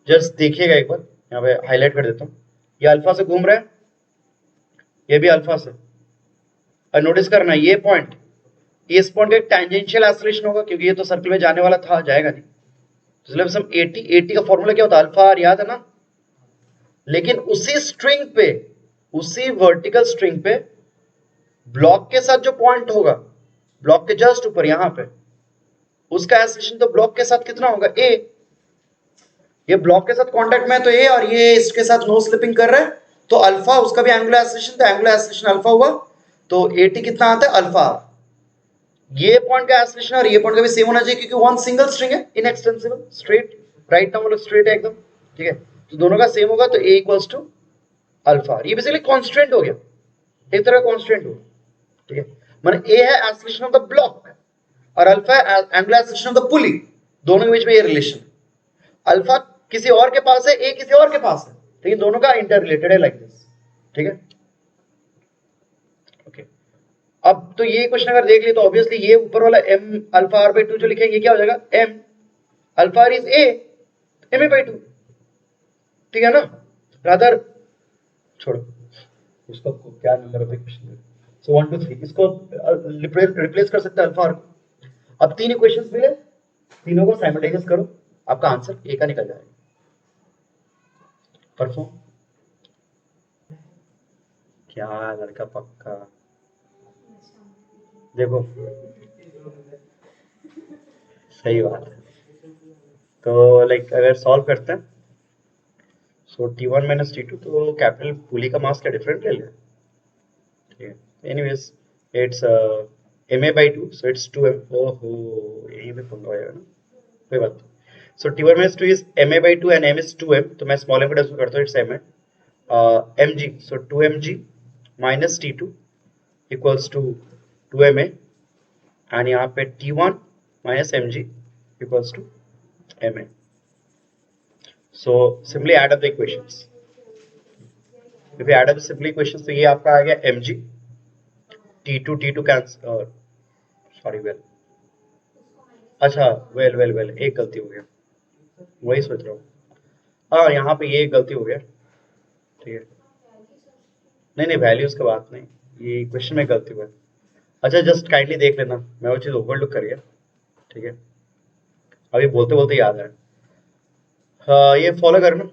just देखिएगा एक बार, यहाँ पे हाईलाइट कर देता हूँ, ये अल्फा से घूम रहा है, ये भी अल्फा से, और नोटिस करना ये पॉइंट, इस पॉइंट का एक टेंजेंशियल एक्सेलरेशन होगा, क्योंकि ये तो सर्कल में जाने वाला था, जाएगा नहीं, तो इसलिए हम 80 का फॉर्मूला क्या होता है, अल्फा आर, याद है ना, लेकिन उसी स्ट्रिंग पे, उसी वर्टिकल स्ट्रिंग पे ब्लॉक के साथ जो पॉइंट होगा, ब्लॉक के जस्ट ऊपर यहाँ पे, उसका एक्सेलरेशन तो ब्लॉक के साथ कितना होगा, ए, ये ब्लॉक के साथ कांटेक्ट में है तो ए, और ये इसके साथ नो स्लिपिंग कर रहा है, तो अल्फा, उसका भी एंगुलर एक्सेलरेशन, तो एंगुलर एक्सेलरेशन अल्फा हुआ, तो 80 कितना आता है, अल्फा, ये पॉइंट का एक्सेलरेशन और ये पॉइंट का भी सेम होना चाहिए, क्योंकि वन सिंगल स्ट्रिंग है, इनएक्सटेंसिबल, स्ट्रेट, राइट नाउ मतलब स्ट्रेट है एकदम, ठीक है, तो दोनों का सेम होगा, तो ए इक्वल्स टू अल्फा, ये बेसिकली कांस्टेंट हो गया, एक तरह का कांस्टेंट हो, ठीक है, माने ए है एक्सेलरेशन ऑफ द ब्लॉक और अल्फा है एंगुलर एक्सेलरेशन ऑफ द पुली, दोनों के बीच में ये रिलेशन, अल्फा किसी और के पास है, ए किसी और के पास है, लेकिन दोनों का इंटर रिलेटेड है, लाइक दिस, ठीक है, ओके, अब तो ये क्वेश्चन अगर देख ले तो ऑब्वियसली ये ऊपर वाला m अल्फा r बाई 2 जो लिखेंगे क्या हो जाएगा, m alpha r is a, m a by 2, ठीक है ना, रादर छोड़ो उसका क्या नंबर है क्वेश्चन, सो 1 2 3 इसको रिप्लेस कर सकते हैं अल्फा r को, अब 3 इक्वेशंस मिले, तीनों को साइमल्टेनियस करो, आपका आंसर ए का निकल जाएगा, परफॉर्म, क्या लड़का पक्का, देखो सही बात है, तो लाइक अगर सॉल्व करते हैं, सो T1 माइनस T2, तो कैपिटल पुली का मास क्या डिफरेंट ले लिया, ठीक है, anyways it's ma by 2, so it's 2m, ओहो यही पे पंगा होगा ना, कोई बात नहीं, so T1 minus 2 is ma by 2 and m is 2m, तो मैं स्मॉल m को डिफाइन करता हूँ, it's ma, mg, so 2mg minus T2 equals to 2ma, and यहाँ पे T1 minus mg equals to ma, so simply add up the equations, if you add up the simple equations, तो ये आपका आ गया mg, T2 cancel, sorry well, अच्छा well एक गलती हो गया, वही सोच रहा हूँ, हाँ यहाँ पे ये गलती हो गया, ठीक है, नहीं वैल्यूज का बात नहीं, ये क्वेश्चन में गलती हुआ है, अच्छा जस्ट काइंडली देख लेना, मैं वो चीज़ ओवरलुक कर गया, ठीक है, अभी बोलते बोलते याद है, हाँ ये फॉलो करना,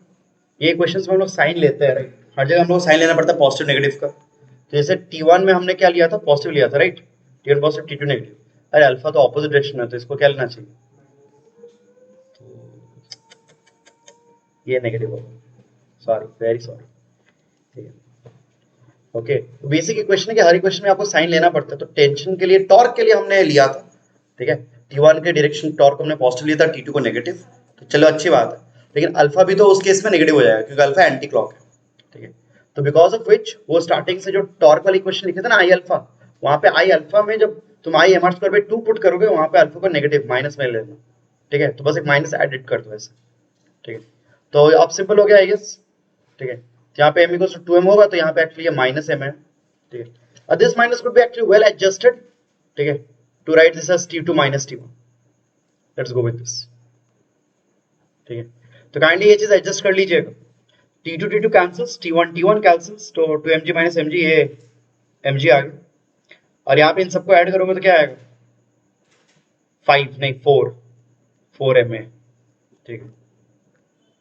ये क्वेश्चन में हम लोग साइन लेते हैं, राइट, हर जगह हम लोग साइन लेना पड़ता है पॉजिटिव नेगेटिव का, तो जैसे T1 में हमने क्या लिया था, पॉजिटिव लिया था, right, T1 positive T2 negative, अरे अल्फा तो ऑपोजिट डायरेक्शन में, तो इसको क्या लेना चाहिए, ये नेगेटिव होगा, सॉरी वेरी सॉरी, ठीक है, ओके, तो बेसिक इक्वेशन है कि हर इक्वेशन में आपको साइन लेना पड़ता है, तो टेंशन के लिए, टॉर्क के लिए हमने लिया था, ठीक है, T1 के डायरेक्शन टॉर्क हमने पॉजिटिव लिया था, T2 को नेगेटिव, तो चलो अच्छी बात है, लेकिन अल्फा भी तो उस केस में नेगेटिव हो जाएगा, क्योंकि अल्फा एंटी क्लॉक है, ठीक है, तो बिकॉज ऑफ विच वो स्टार्टिंग से जो टॉर्क वाली इक्वेशन लिखे थे ना, आई अल्फा, वहां पे आई अल्फा में जब तुम I M R square by 2 put करोगे, वहां पे अल्फा को नेगेटिव माइनस में लेना, ठीक है, तो बस एक माइनस एडिट कर दो ऐसे, ठीक है, तो अब सिंपल हो गया आई गेस, ठीक है, यहाँ पे m इक्वल्स टू 2m होगा, तो यहाँ पे एक्चुअली ये माइनस m है, ठीक है। और this minus could be actually well adjusted, ठीक है, to write this as t2 minus t1. Let's go with this, ठीक है। तो काइंडली ये चीज एडजस्ट कर लीजिएगा, t2 t2 cancels, t1 t1 cancels, तो 2mg minus mg, ये mg आ गया, और यहाँ पे इन सबको ऐड करोगे तो क्या आएगा, 5 नहीं 4 ma, ठीक है।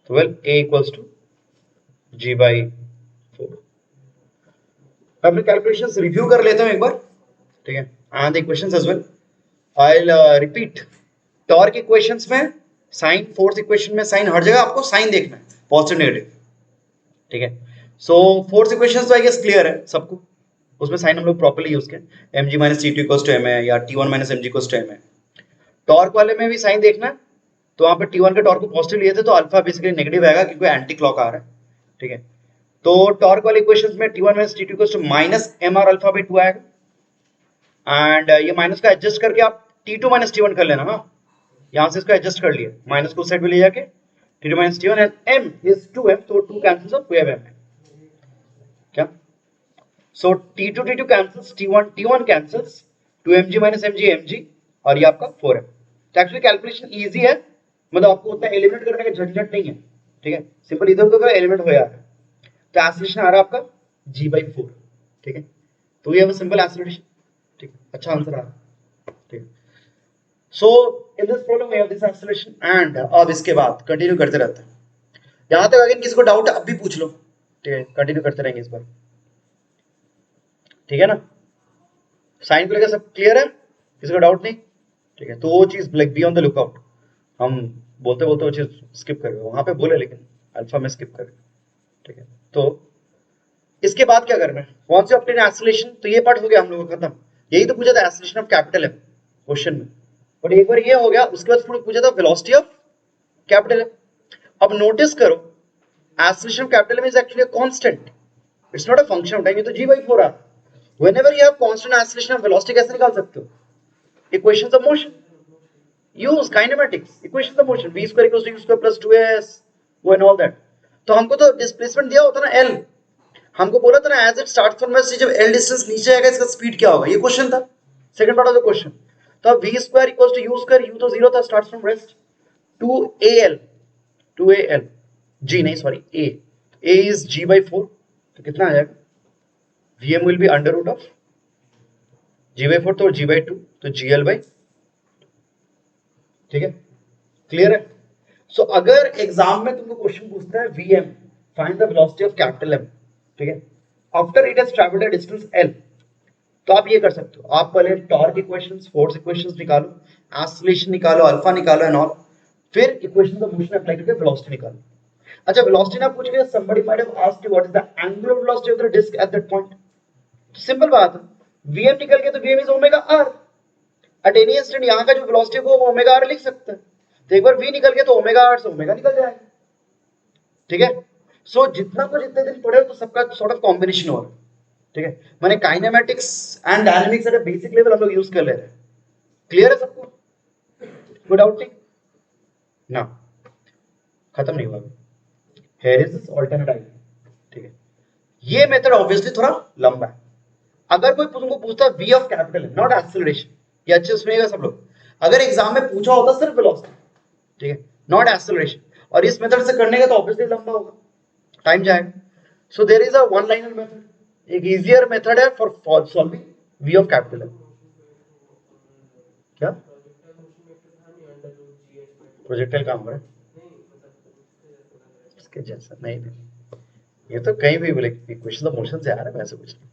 तो well a equals to g by 4. अपने कैलकुलेशंस रिव्यू कर लेते हैं एक बार, ठीक है, and the equations as well. I will repeat, torque equations में साइन, फोर्थ इक्वेशन में साइन, हर जगह आपको साइन देखना है, पॉजिटिव नेगेटिव, ठीक है। सो फोर्थ इक्वेशन तो आई गेस क्लियर है सबको, उसमें साइन हम लोग प्रॉपर्ली यूज करें, mg minus t2 equals to ma या t1 minus mg equals to ma। Torque वाले में भी साइन देखना है, तो वहां पे t1 के टॉर्क को पॉजिटिव लिए थे, तो अल्फा बेसिकली नेगेटिव आएगा क्योंकि एंटी क्लॉक आ रहा है, ठीक है। तो टॉर्क वाले इक्वेशंस में t1 minus t2 equals to minus mr alpha by 2 आएगा, एंड ये माइनस का एडजस्ट करके आप t2 minus t1 कर लेना, हाँ, यहां से इसको एडजस्ट कर लिया, माइनस को साइड में ले जाके t2 minus t1 and m is 2m, तो 2 कैंसिल्स ऑफ 2m क्या, so t2 t2 cancels, t1 cancels, 2mg minus mg mg, और ये आपका 4m। तो एक्चुअली कैलकुलेशन इजी है, मतलब आपको उतना एलिमिनेट करने का झंझट नहीं है, ठीक है, सिंपल इधर उधर का एलिमिनेट हो जाएगा। तो एसोसिएशन आ रहा है आपका g by 4, ठीक है। तो ये सिंपल एसोसिएशन, ठीक है, अच्छा आंसर आ रहा है, ठीक है। So in this problem we have this association, and अब इसके बाद कंटिन्यू करते रहते हैं। यहां तक अगर किसी को डाउट है अब भी पूछ लो, ठीक है, कंटिन्यू करते रहेंगे इस बार, ठीक है ना। साइन को लेकर सब क्लियर है, किसी को डाउट नहीं, ठीक है। तो वो चीज like be on the lookout, हम बोलते बोलते वो चीज स्किप कर गए, वहां पे बोले लेकिन अल्फा में स्किप कर गए, ठीक है। तो इसके बाद क्या करना है, कौन से ऑप्टेन एक्सेलरेशन, तो ये पार्ट हो गया हम लोगों का खत्म। यही तो पूछा था acceleration of capital M question में, और एक बार ये हो गया, उसके बाद पूछा था वेलोसिटी ऑफ कैपिटल एम। अब नोटिस करो, acceleration of capital M is actually a constant, it's not a function of time, ये तो g by 4 uh. Whenever you have constant acceleration of velocity कैसे निकाल सकते हो, equations of motion, use kinematics, equations of motion, v square equals to u square plus 2s and all that। तो हमको तो displacement दिया होता ना l, हमको बोला था ना as it start from rest, जब l डिस्टेंस नीचे आएगा इसका स्पीड क्या होगा, ये क्वेश्चन था, second part of the question. तो अब v square equals to u square, u तो 0 था, start from rest, 2al g नहीं sorry a is g by 4, तो कितना आ जाएगा, Vm will be under root of g by 4, तो g by 2, तो gl by, ठीक है, क्लियर है। सो अगर एग्जाम में तुमको क्वेश्चन पूछता है Vm find the velocity of capital M, ठीक है, after it has travelled a distance l, तो आप ये कर सकते हो, आप पहले टॉर्क इक्वेशंस, फोर्स इक्वेशंस निकालो, एक्सेलरेशन निकालो, अल्फा निकालो एंड ऑल, फिर इक्वेशंस ऑफ मोशन अप्लाई करके वेलोसिटी निकालो। अच्छा, वेलोसिटी ना पूछ के somebody might have asked you what is the angular velocity of the disk at that point, simple बात है, Vm निकल के तो Vm is omega r, at any instant यहाँ का जो वेलोसिटी को वो ओमेगा r लिख सकते हैं, तो एक बार V निकल गया तो ओमेगा r से ओमेगा निकल जाएगा, ठीक है। सो जितना को जितने दिन पढ़े तो सबका सॉर्ट ऑफ कॉम्बिनेशन हो रहा है, ठीक है, माने kinematics and dynamics at a basic level हम लोग यूज कर ले रहे हैं, क्लियर है सबको, कोई डाउट नहीं ना, खत्म नहीं हुआ, here is this alternate idea, ठीक है। ये मेथड ऑब्वियसली थोड़ा लंबा है, अगर कोई तुमको पूछता है v of capital not acceleration, ये अच्छे से सुनिएगा सब लोग, अगर एग्जाम में पूछा होता सिर्फ वेलोसिटी, ठीक है, नॉट एक्सेलरेशन, और इस मेथड से करने का तो ऑब्वियसली लंबा होगा, टाइम जाएगा। So there is a one liner method, एक इजियर मेथड है for solving v of capital. क्या प्रोजेक्टाइल काम है इसके जैसा, नहीं ये तो कहीं भी बोले इक्वेशन ऑफ मोशन से आ रहा है, वैसे कुछ नहीं।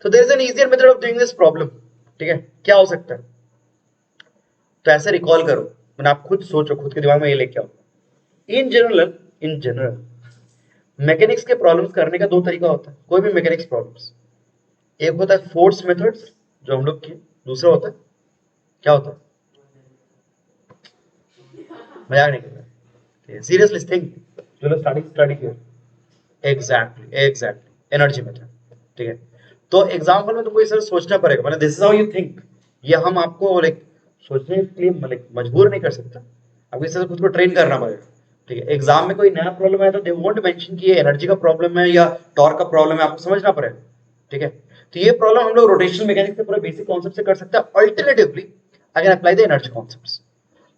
तो there is an easier method of doing this problem, ठीक है, क्या हो सकता है, तो ऐसे रिकॉल करो, मैंने आप खुद सोचो, खुद के दिमाग में ये लेके आओ। इन जनरल मैकेनिक्स के प्रॉब्लम्स करने का दो तरीका होता है, कोई भी मैकेनिक्स प्रॉब्लम्स, एक होता है फोर्स मेथड्स जो हम लोग किए, दूसरा होता है क्या होता है, मजाक नहीं कर रहा, सीरियसली थिंक, जो लोग स्टडी किया, एग्जैक्टली एनर्जी मेथड, ठीक है। तो एग्जाम्पल में तुमको इस तरह सोचना पड़ेगा, मतलब this is how you think, ये हम आपको लाइक सोचने के लिए मतलब मजबूर नहीं कर सकता, आपको इस तरह खुद को ट्रेन करना पड़ेगा, ठीक है, एग्जाम में कोई नया प्रॉब्लम है तो दे वोंट मेंशन कि ये एनर्जी का प्रॉब्लम है या टॉर्क का प्रॉब्लम है, आपको समझना पड़ेगा। ठीक है, तो ये प्रॉब्लम हम लोग रोटेशनल मैकेनिक्स के पूरे बेसिक कॉन्सेप्ट से कर सकते हैं। Alternatively I can apply the energy concepts.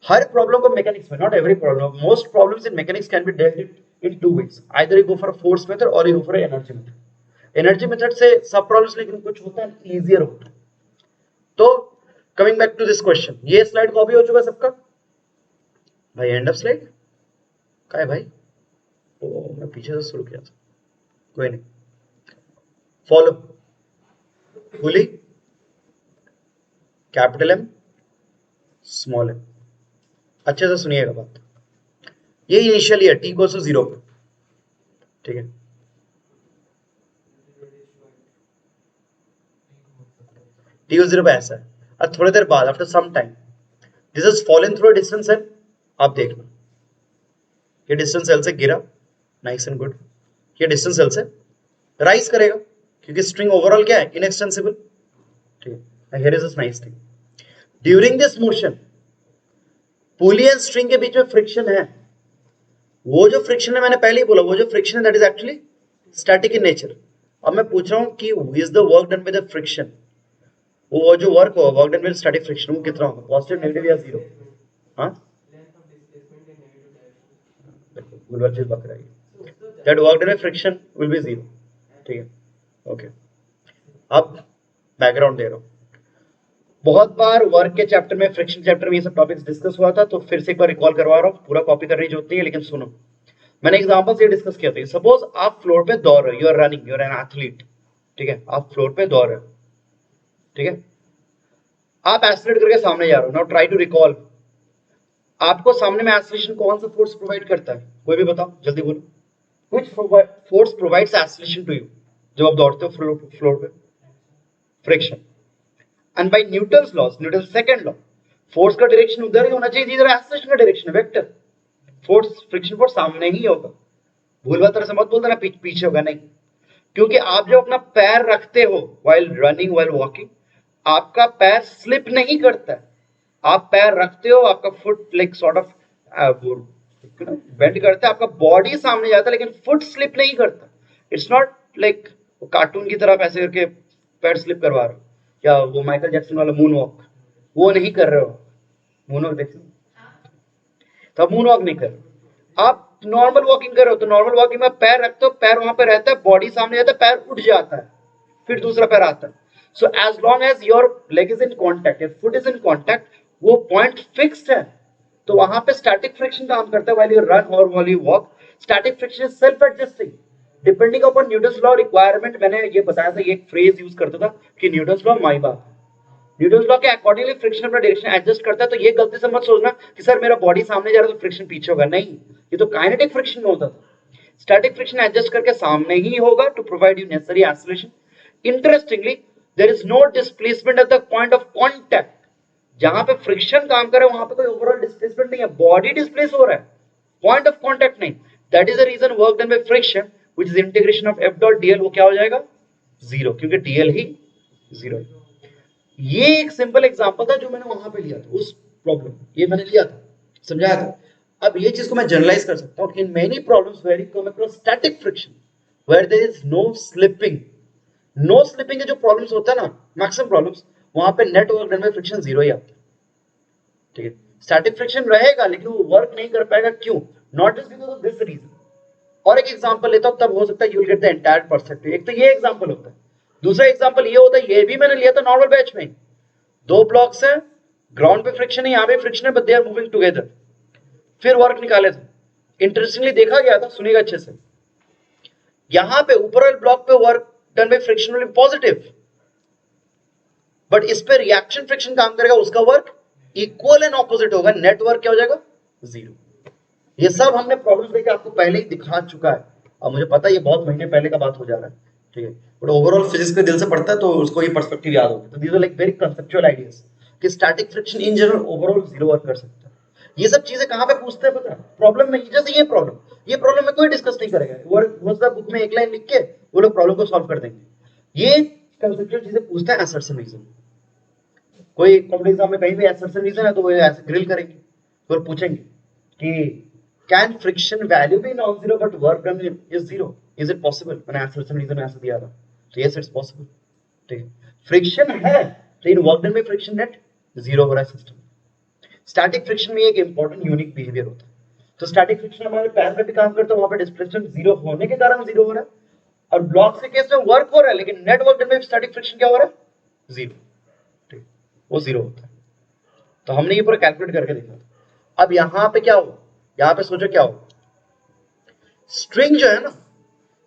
हर प्रॉब्लम को मैकेनिक्स में, not every problem, most problems in mechanics can be dealt in two ways, either you go for force method और you go for energy method. Energy method से सब problems लेकिन कुछ होता है इजियर होता है। तो coming back to this question, ये स्लाइड कॉपी हो चुका है सबका भाई? एंड ऑफ स्लाइड का है भाई? ओ मैं पीछे से शुरू किया था, कोई नहीं। Follow fully capital M small m, अच्छे से सुनिएगा बात। ये इनिशियली है टी को 0 पे, ठीक है। टी को 0 पे ऐसा है, और थोड़ी देर बाद after some time this is fallen through distance L. आप देखना ये डिस्टेंस एल से गिरा, नाइस एंड गुड। ये डिस्टेंस एल से राइज करेगा क्योंकि स्ट्रिंग ओवरऑल क्या है, इनएक्सटेंसिबल, ठीक है। Here is a nice thing, during this motion pulley and string के बीच में फ्रिक्शन है। वो जो फ्रिक्शन है, मैंने पहले ही बोला, वो जो फ्रिक्शन है that is actually static in nature. अब मैं पूछ रहा हूं कि is the work done with the friction, वो जो वर्क होगा work done with static friction, वो कितना होगा, पॉजिटिव, नेगेटिव या जीरो? हाँ, गुलवर चीज बक रही है, that work done with friction will be zero, ठीक है। ओके, अब बैकग्राउंड दे रहा हूं। बहुत बार वर्क के चैप्टर में, फ्रिक्शन चैप्टर में ये सब टॉपिक्स डिस्कस हुआ था, तो फिर से एक बार रिकॉल करवा रहा हूं, पूरा कॉपी करने की जरूरत नहीं है, लेकिन सुनो। मैंने एग्जांपल से डिस्कस किया था। सपोज आप फ्लोर पे दौड़ रहे हो, you are running, you are an athlete, ठीक है, आप फ्लोर पे दौड़ रहे हो, ठीक है। आप एक्सीलरेट करके सामने जा रहे हो। नाउ ट्राई टू रिकॉल, आपको सामने में एक्सीलरेशन कौन सा फोर्स प्रोवाइड करता है, कोई भी बताओ, जल्दी बोलो। Which force provides acceleration to you जब आप दौड़ते हो फ्लोर पे? Friction. And by Newton's laws, Newton second law, force का डायरेक्शन उधर ही होना चाहिए जिधर एक्सीलरेशन का डायरेक्शन है, वेक्टर। फोर्स, फ्रिक्शन फोर्स सामने ही होगा। भूलवा तरह से मत बोल देना पीछे होगा, नहीं, क्योंकि आप जब अपना पैर रखते हो व्हाइल रनिंग, व्हाइल वॉकिंग, आपका पैर स्लिप नहीं करता है। आप पैर रखते हो, आपका foot like sort of bend करता है, आपका बॉडी सामने जाता है, लेकिन फुट स्लिप नहीं करता। इट्स नॉट लाइक कार्टून की तरह ऐसे करके पैर स्लिप करवा रहे हो, या वो माइकल जैक्सन वाला मून वॉक, वो नहीं कर रहे हो। मून वॉक देखते तो मून वॉक नहीं कर रहे, आप नॉर्मल वॉकिंग कर रहे हो। तो नॉर्मल वॉकिंग में पैर रखते हो, पैर वहां पे रहता है, बॉडी सामने जाता है, पैर उठ जाता है, फिर दूसरा पैर आता है। So as long as your leg is in contact, foot is in contact, वो पॉइंट फिक्स्ड है, तो वहां पे स्टैटिक फ्रिक्शन काम करता है। व्हाइल यू रन और while you walk, static friction is self adjusting depending upon Newton's law requirement. मैंने ये बताया था, ये एक फ्रेज यूज करता था कि न्यूटन्स लॉ माई बाप, न्यूटन्स लॉ के अकॉर्डिंगली फ्रिक्शन अपना डायरेक्शन एडजस्ट करता है। तो ये गलती से मत सोचना कि सर मेरा बॉडी सामने जा रहा है तो फ्रिक्शन पीछे होगा, नहीं, ये तो काइनेटिक फ्रिक्शन में होता था। स्टैटिक फ्रिक्शन एडजस्ट करके सामने ही होगा to provide you necessary acceleration. Interestingly there is no displacement at the point of contact. जहां पे फ्रिक्शन काम करे वहां पे कोई ओवरऑल डिस्प्लेसमेंट नहीं है, बॉडी डिस्प्लेस हो रहा है, पॉइंट ऑफ कांटेक्ट नहीं। That is the reason work done by friction which is integration of F dot DL, वो क्या हो जाएगा, जीरो, क्योंकि डीएल ही जीरो है। ये एक सिंपल एग्जांपल था जो मैंने वहां पे लिया था, उस प्रॉब्लम ये मैंने लिया था, समझाया था। अब ये चीज को मैं जनरलाइज कर सकता हूं। In many problems where you come across static friction where there is no slipping, no slipping के जो प्रॉब्लम्स होता है ना, मैक्सिमम प्रॉब्लम्स, वहां पे net work done by friction zero ही आता है, ठीक है। स्टैटिक फ्रिक्शन रहेगा लेकिन वो वर्क नहीं कर पाएगा, क्यों? Not just because of this reason. और एक एग्जांपल लेता हूं, तब हो सकता है you will get the entire perspective. एक तो ये एग्जांपल होता है, दूसरा एग्जांपल ये होता है, ये भी मैंने लिया था नॉर्मल बैच में। दो ब्लॉक्स हैं, ग्राउंड पे फ्रिक्शन है, यहां पे फ्रिक्शन है, but they are moving together. फिर वर्क निकाले थे, इंटरेस्टिंगली देखा गया था, सुनिएगा अच्छे से। यहां पे ऊपर वाले ब्लॉक पे work done by friction will B positive, but इस पे रिएक्शन फ्रिक्शन काम करेगा, उसका वर्क इक्वल एंड ऑपोजिट होगा, नेटवर्क क्या हो जाएगा, जीरो। ये सब हमने प्रॉब्लम्स लेके आपको पहले ही दिखा चुका है, और मुझे पता है ये बहुत महीने पहले का बात हो जा रहा है, ठीक है, बट ओवरऑल फिजिक्स के दिल से पढ़ता है तो उसको ये पर्सपेक्टिव याद होगा। तो these are like very conceptual ideas कि static friction in general overall zero work कर सकता है। ये सब चीजें कहां पे पूछते हैं पता है, प्रॉब्लम में। जैसे ये प्रॉब्लम में कोई डिस्कस नहीं करेगा, वो बुक में एक लाइन लिख के वो लोग प्रॉब्लम को सॉल्व कर देंगे। ये कंसेप्चुअल चीजें पूछते हैं असर्शन रीजन। कोई कॉम्पिटिटिव एग्जाम में कहीं भी असर्शन रीजन है तो वो ऐसे ग्रिल करेंगे, तो पूछेंगे कि can friction value be non zero but work done is zero? Is it possible? मैंने आंसर सम रीजन ऐसा दिया था, तो यस इट्स पॉसिबल। ठीक है, फ्रिक्शन है लेकिन वर्क डन में फ्रिक्शन नेट जीरो हो रहा है सिस्टम। स्टैटिक फ्रिक्शन में एक इंपॉर्टेंट यूनिक बिहेवियर होता है। तो स्टैटिक फ्रिक्शन हमारे पैर में भी काम करता है, वहां पे डिस्प्लेसमेंट जीरो होने के कारण जीरो हो रहा है, और ब्लॉक के केस में वर्क हो रहा है लेकिन नेट वर्क डन में स्टैटिक फ्रिक्शन क्या हो रहा है? जीरो। ठीक, वो जीरो होता है। तो हमने ये पूरा कैलकुलेट करके देखा था। अब यहां पे क्या होगा, यहां पे सोचो क्या होगा, स्ट्रिंग जो है ना,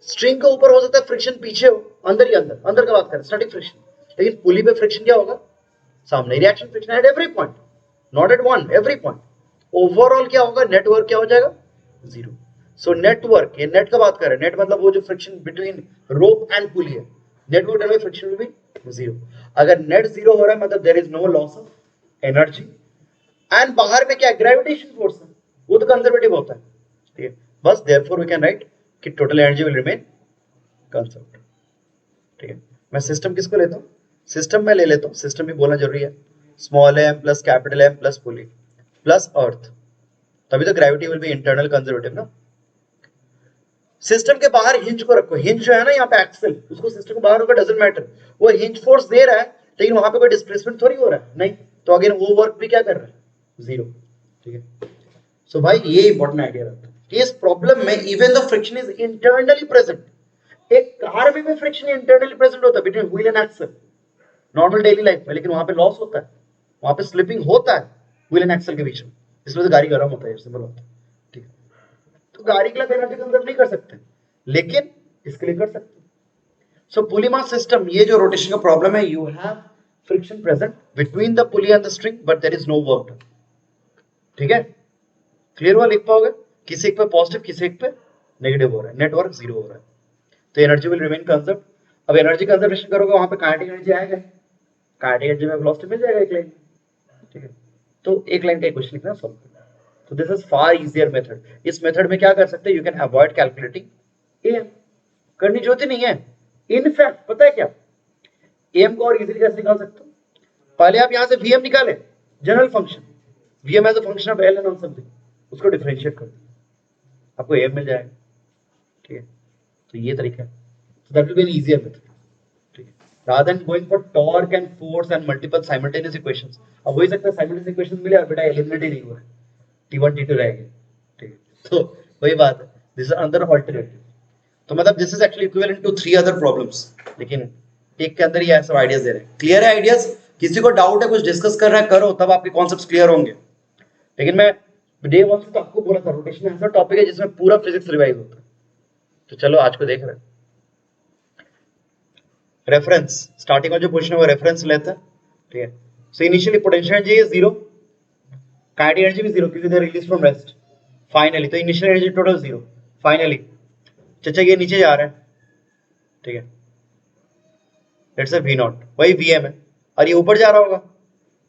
स्ट्रिंग के ऊपर हो सकता है फ्रिक्शन पीछे हो, अंदर ही अंदर, अंदर का बात करें स्टैटिक फ्रिक्शन, लेकिन पुली पे फ्रिक्शन क्या होगा? सामने। Reaction friction at every point, not at one, every point. Overall क्या होगा? नेटवर्क क्या हो जाएगा? जीरो। सो नेटवर्क, ये नेट का बात कर रहे हैं, नेट मतलब वो जो friction between rope and pulley है, नेटवर्क में फ्रिक्शन विल बी जीरो। अगर नेट जीरो हो रहा है मतलब there is no loss of energy, and बाहर में क्या है? ग्रेविटेशन फोर्स है, वो तो कंजर्वेटिव होता है। ठीक है, बस देयरफॉर वी कैन राइट कि total energy will remain conserved. ठीक है, मैं सिस्टम किसको लेता हूँ? सिस्टम में ले लेता हूँ, सिस्टम भी बोलना जरूरी है। Small M plus capital M plus pulley plus earth, तभी तो gravity will be internal conservative ना। सिस्टम के बाहर हिंज को रखो, हिंज जो है ना यहाँ पे एक्सेल, उसको सिस्टम के बाहर होगा डजंट मैटर, वो हिंज फोर्स दे रहा है लेकिन वहां पे कोई डिस्प्लेसमेंट थोड़ी हो रहा है, नहीं, तो अगेन वो वर्क भी क्या कर रहा है? जीरो। ठीक है, सो भाई ये इंपॉर्टेंट आइडिया रहता है कि इस प्रॉब्लम में even the friction is internally present, एक कार में भी फ्रिक्शन इंटरनली प्रेजेंट होता है between wheel and axle, normal daily life में, लेकिन वहां पे लॉस होता है, वहां पे स्लिपिंग होता है व्हील एंड एक्सल के बीच में, इसलिए तो गाड़ी गर्म होता है, सिंपल होता है। ठीक है, तो गाड़ी के लिए एनर्जी कंजर्व नहीं कर सकते, लेकिन इसके लिए कर सकते। सो पुली मास सिस्टम, ये जो रोटेशन का प्रॉब्लम है, you have friction present between the pulley and the string but there is no work. ठीक है, क्लियर हुआ? लिख पाओगे? किसी एक पे पॉजिटिव, किसी एक पे नेगेटिव हो रहा है, नेटवर्क जीरो हो रहा है, तो एनर्जी विल रिमेन कंजर्व। अब एनर्जी कंजर्वेशन करोगे वहां पे काइनेटिक एनर्जी आएगा, काइनेटिक एनर्जी में वेलोसिटी मिल जाएगा एक लाइन। ठीक है, तो एक लाइन का क्वेश्चन लिखना सॉल्व करना। तो this is far easier method. इस मेथड में क्या कर सकते हैं? You can avoid calculating M, करनी जरूरत ही नहीं है। इनफैक्ट पता है क्या, एम को और इजीली कैसे निकाल सकते हो? पहले आप यहां से वीएम निकाले, general function, VM as a function of L and on something, उसको डिफरेंशिएट कर दो, आपको एम मिल जाएगा। ठीक है, तो ये तरीका है, that will be an easier method. ठीक है, rather than going for torque and force and multiple simultaneous equations, अब हो ही सकता है simultaneous equations मिले और बेटा एलिमिनेट ही नहीं हुआ है, T1 T2 रह गए। ठीक है, तो वही बात है, दिस इज अनदर अल्टरनेटिव। तो मतलब this is actually equivalent to 3 other problems, लेकिन एक के अंदर ही ऐसे आइडियाज दे रहे हैं। क्लियर है आइडियाज? किसी को डाउट है, कुछ डिस्कस कर रहा है, करो, तब आपके कॉन्सेप्ट्स क्लियर होंगे। लेकिन मैं डे 1 से तो आपको बोला था रोटेशन ऐसा टॉपिक है जिसमें पूरा फिजिक्स रिवाइज होता है। तो चलो आज को देख रहे हैं रेफरेंस, स्टार्टिंग में जो क्वेश्चन है वो रेफरेंस लेते हैं। ठीक है, so initially potential energy is zero, kinetic energy भी जीरो क्योंकि they release from rest. Finally तो initial energy total zero. Finally चाचा ये नीचे जा रहा है, ठीक है, लेट्स से वी नॉट, वही वी एम है, और ये ऊपर जा रहा होगा,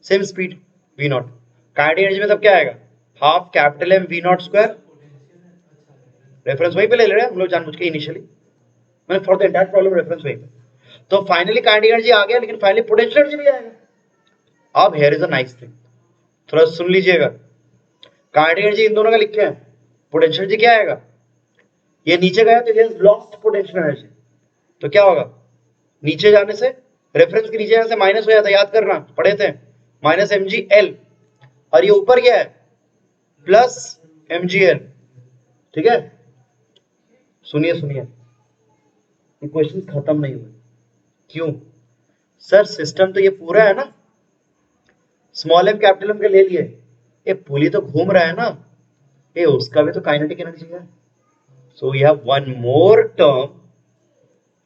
same speed V naught. Kinetic energy में तब क्या आएगा? Half capital M V naught square, reference वहीं पे ले रहे हैं हम लोग जानबूझ के इनिशियली, मैंने for the entire problem reference वहीं पे। तो फाइनली काइनेटिक एनर्जी आ गया, लेकिन फाइनली पोटेंशियल एनर्जी भी आएगा। अब here is a nice thing, थोड़ा सुन लीजिएगा, काइनेटिक एनर्जी इन दोनों का लिखे हैं, पोटेंशियल एनर्जी क्या आएगा? ये नीचे गया तो ये लॉस्ट पोटेंशियल एनर्जी, तो क्या होगा? नीचे जाने से, रेफरेंस के नीचे जाने से माइनस हो जाता है, याद करना पढ़े थे, माइनस एम जी एल, और ये ऊपर क्या है? Plus M G L. ठीक है, सुनिए सुनिए, इक्वेशन खत्म नहीं हुए। क्यों सर? सिस्टम तो ये पूरा है ना, स्मॉल एम कैपिटल एम के ले लिए, ये पुली तो घूम रहा है ना, ये उसका भी तो काइनेटिक एनर्जी है। So we have one more term,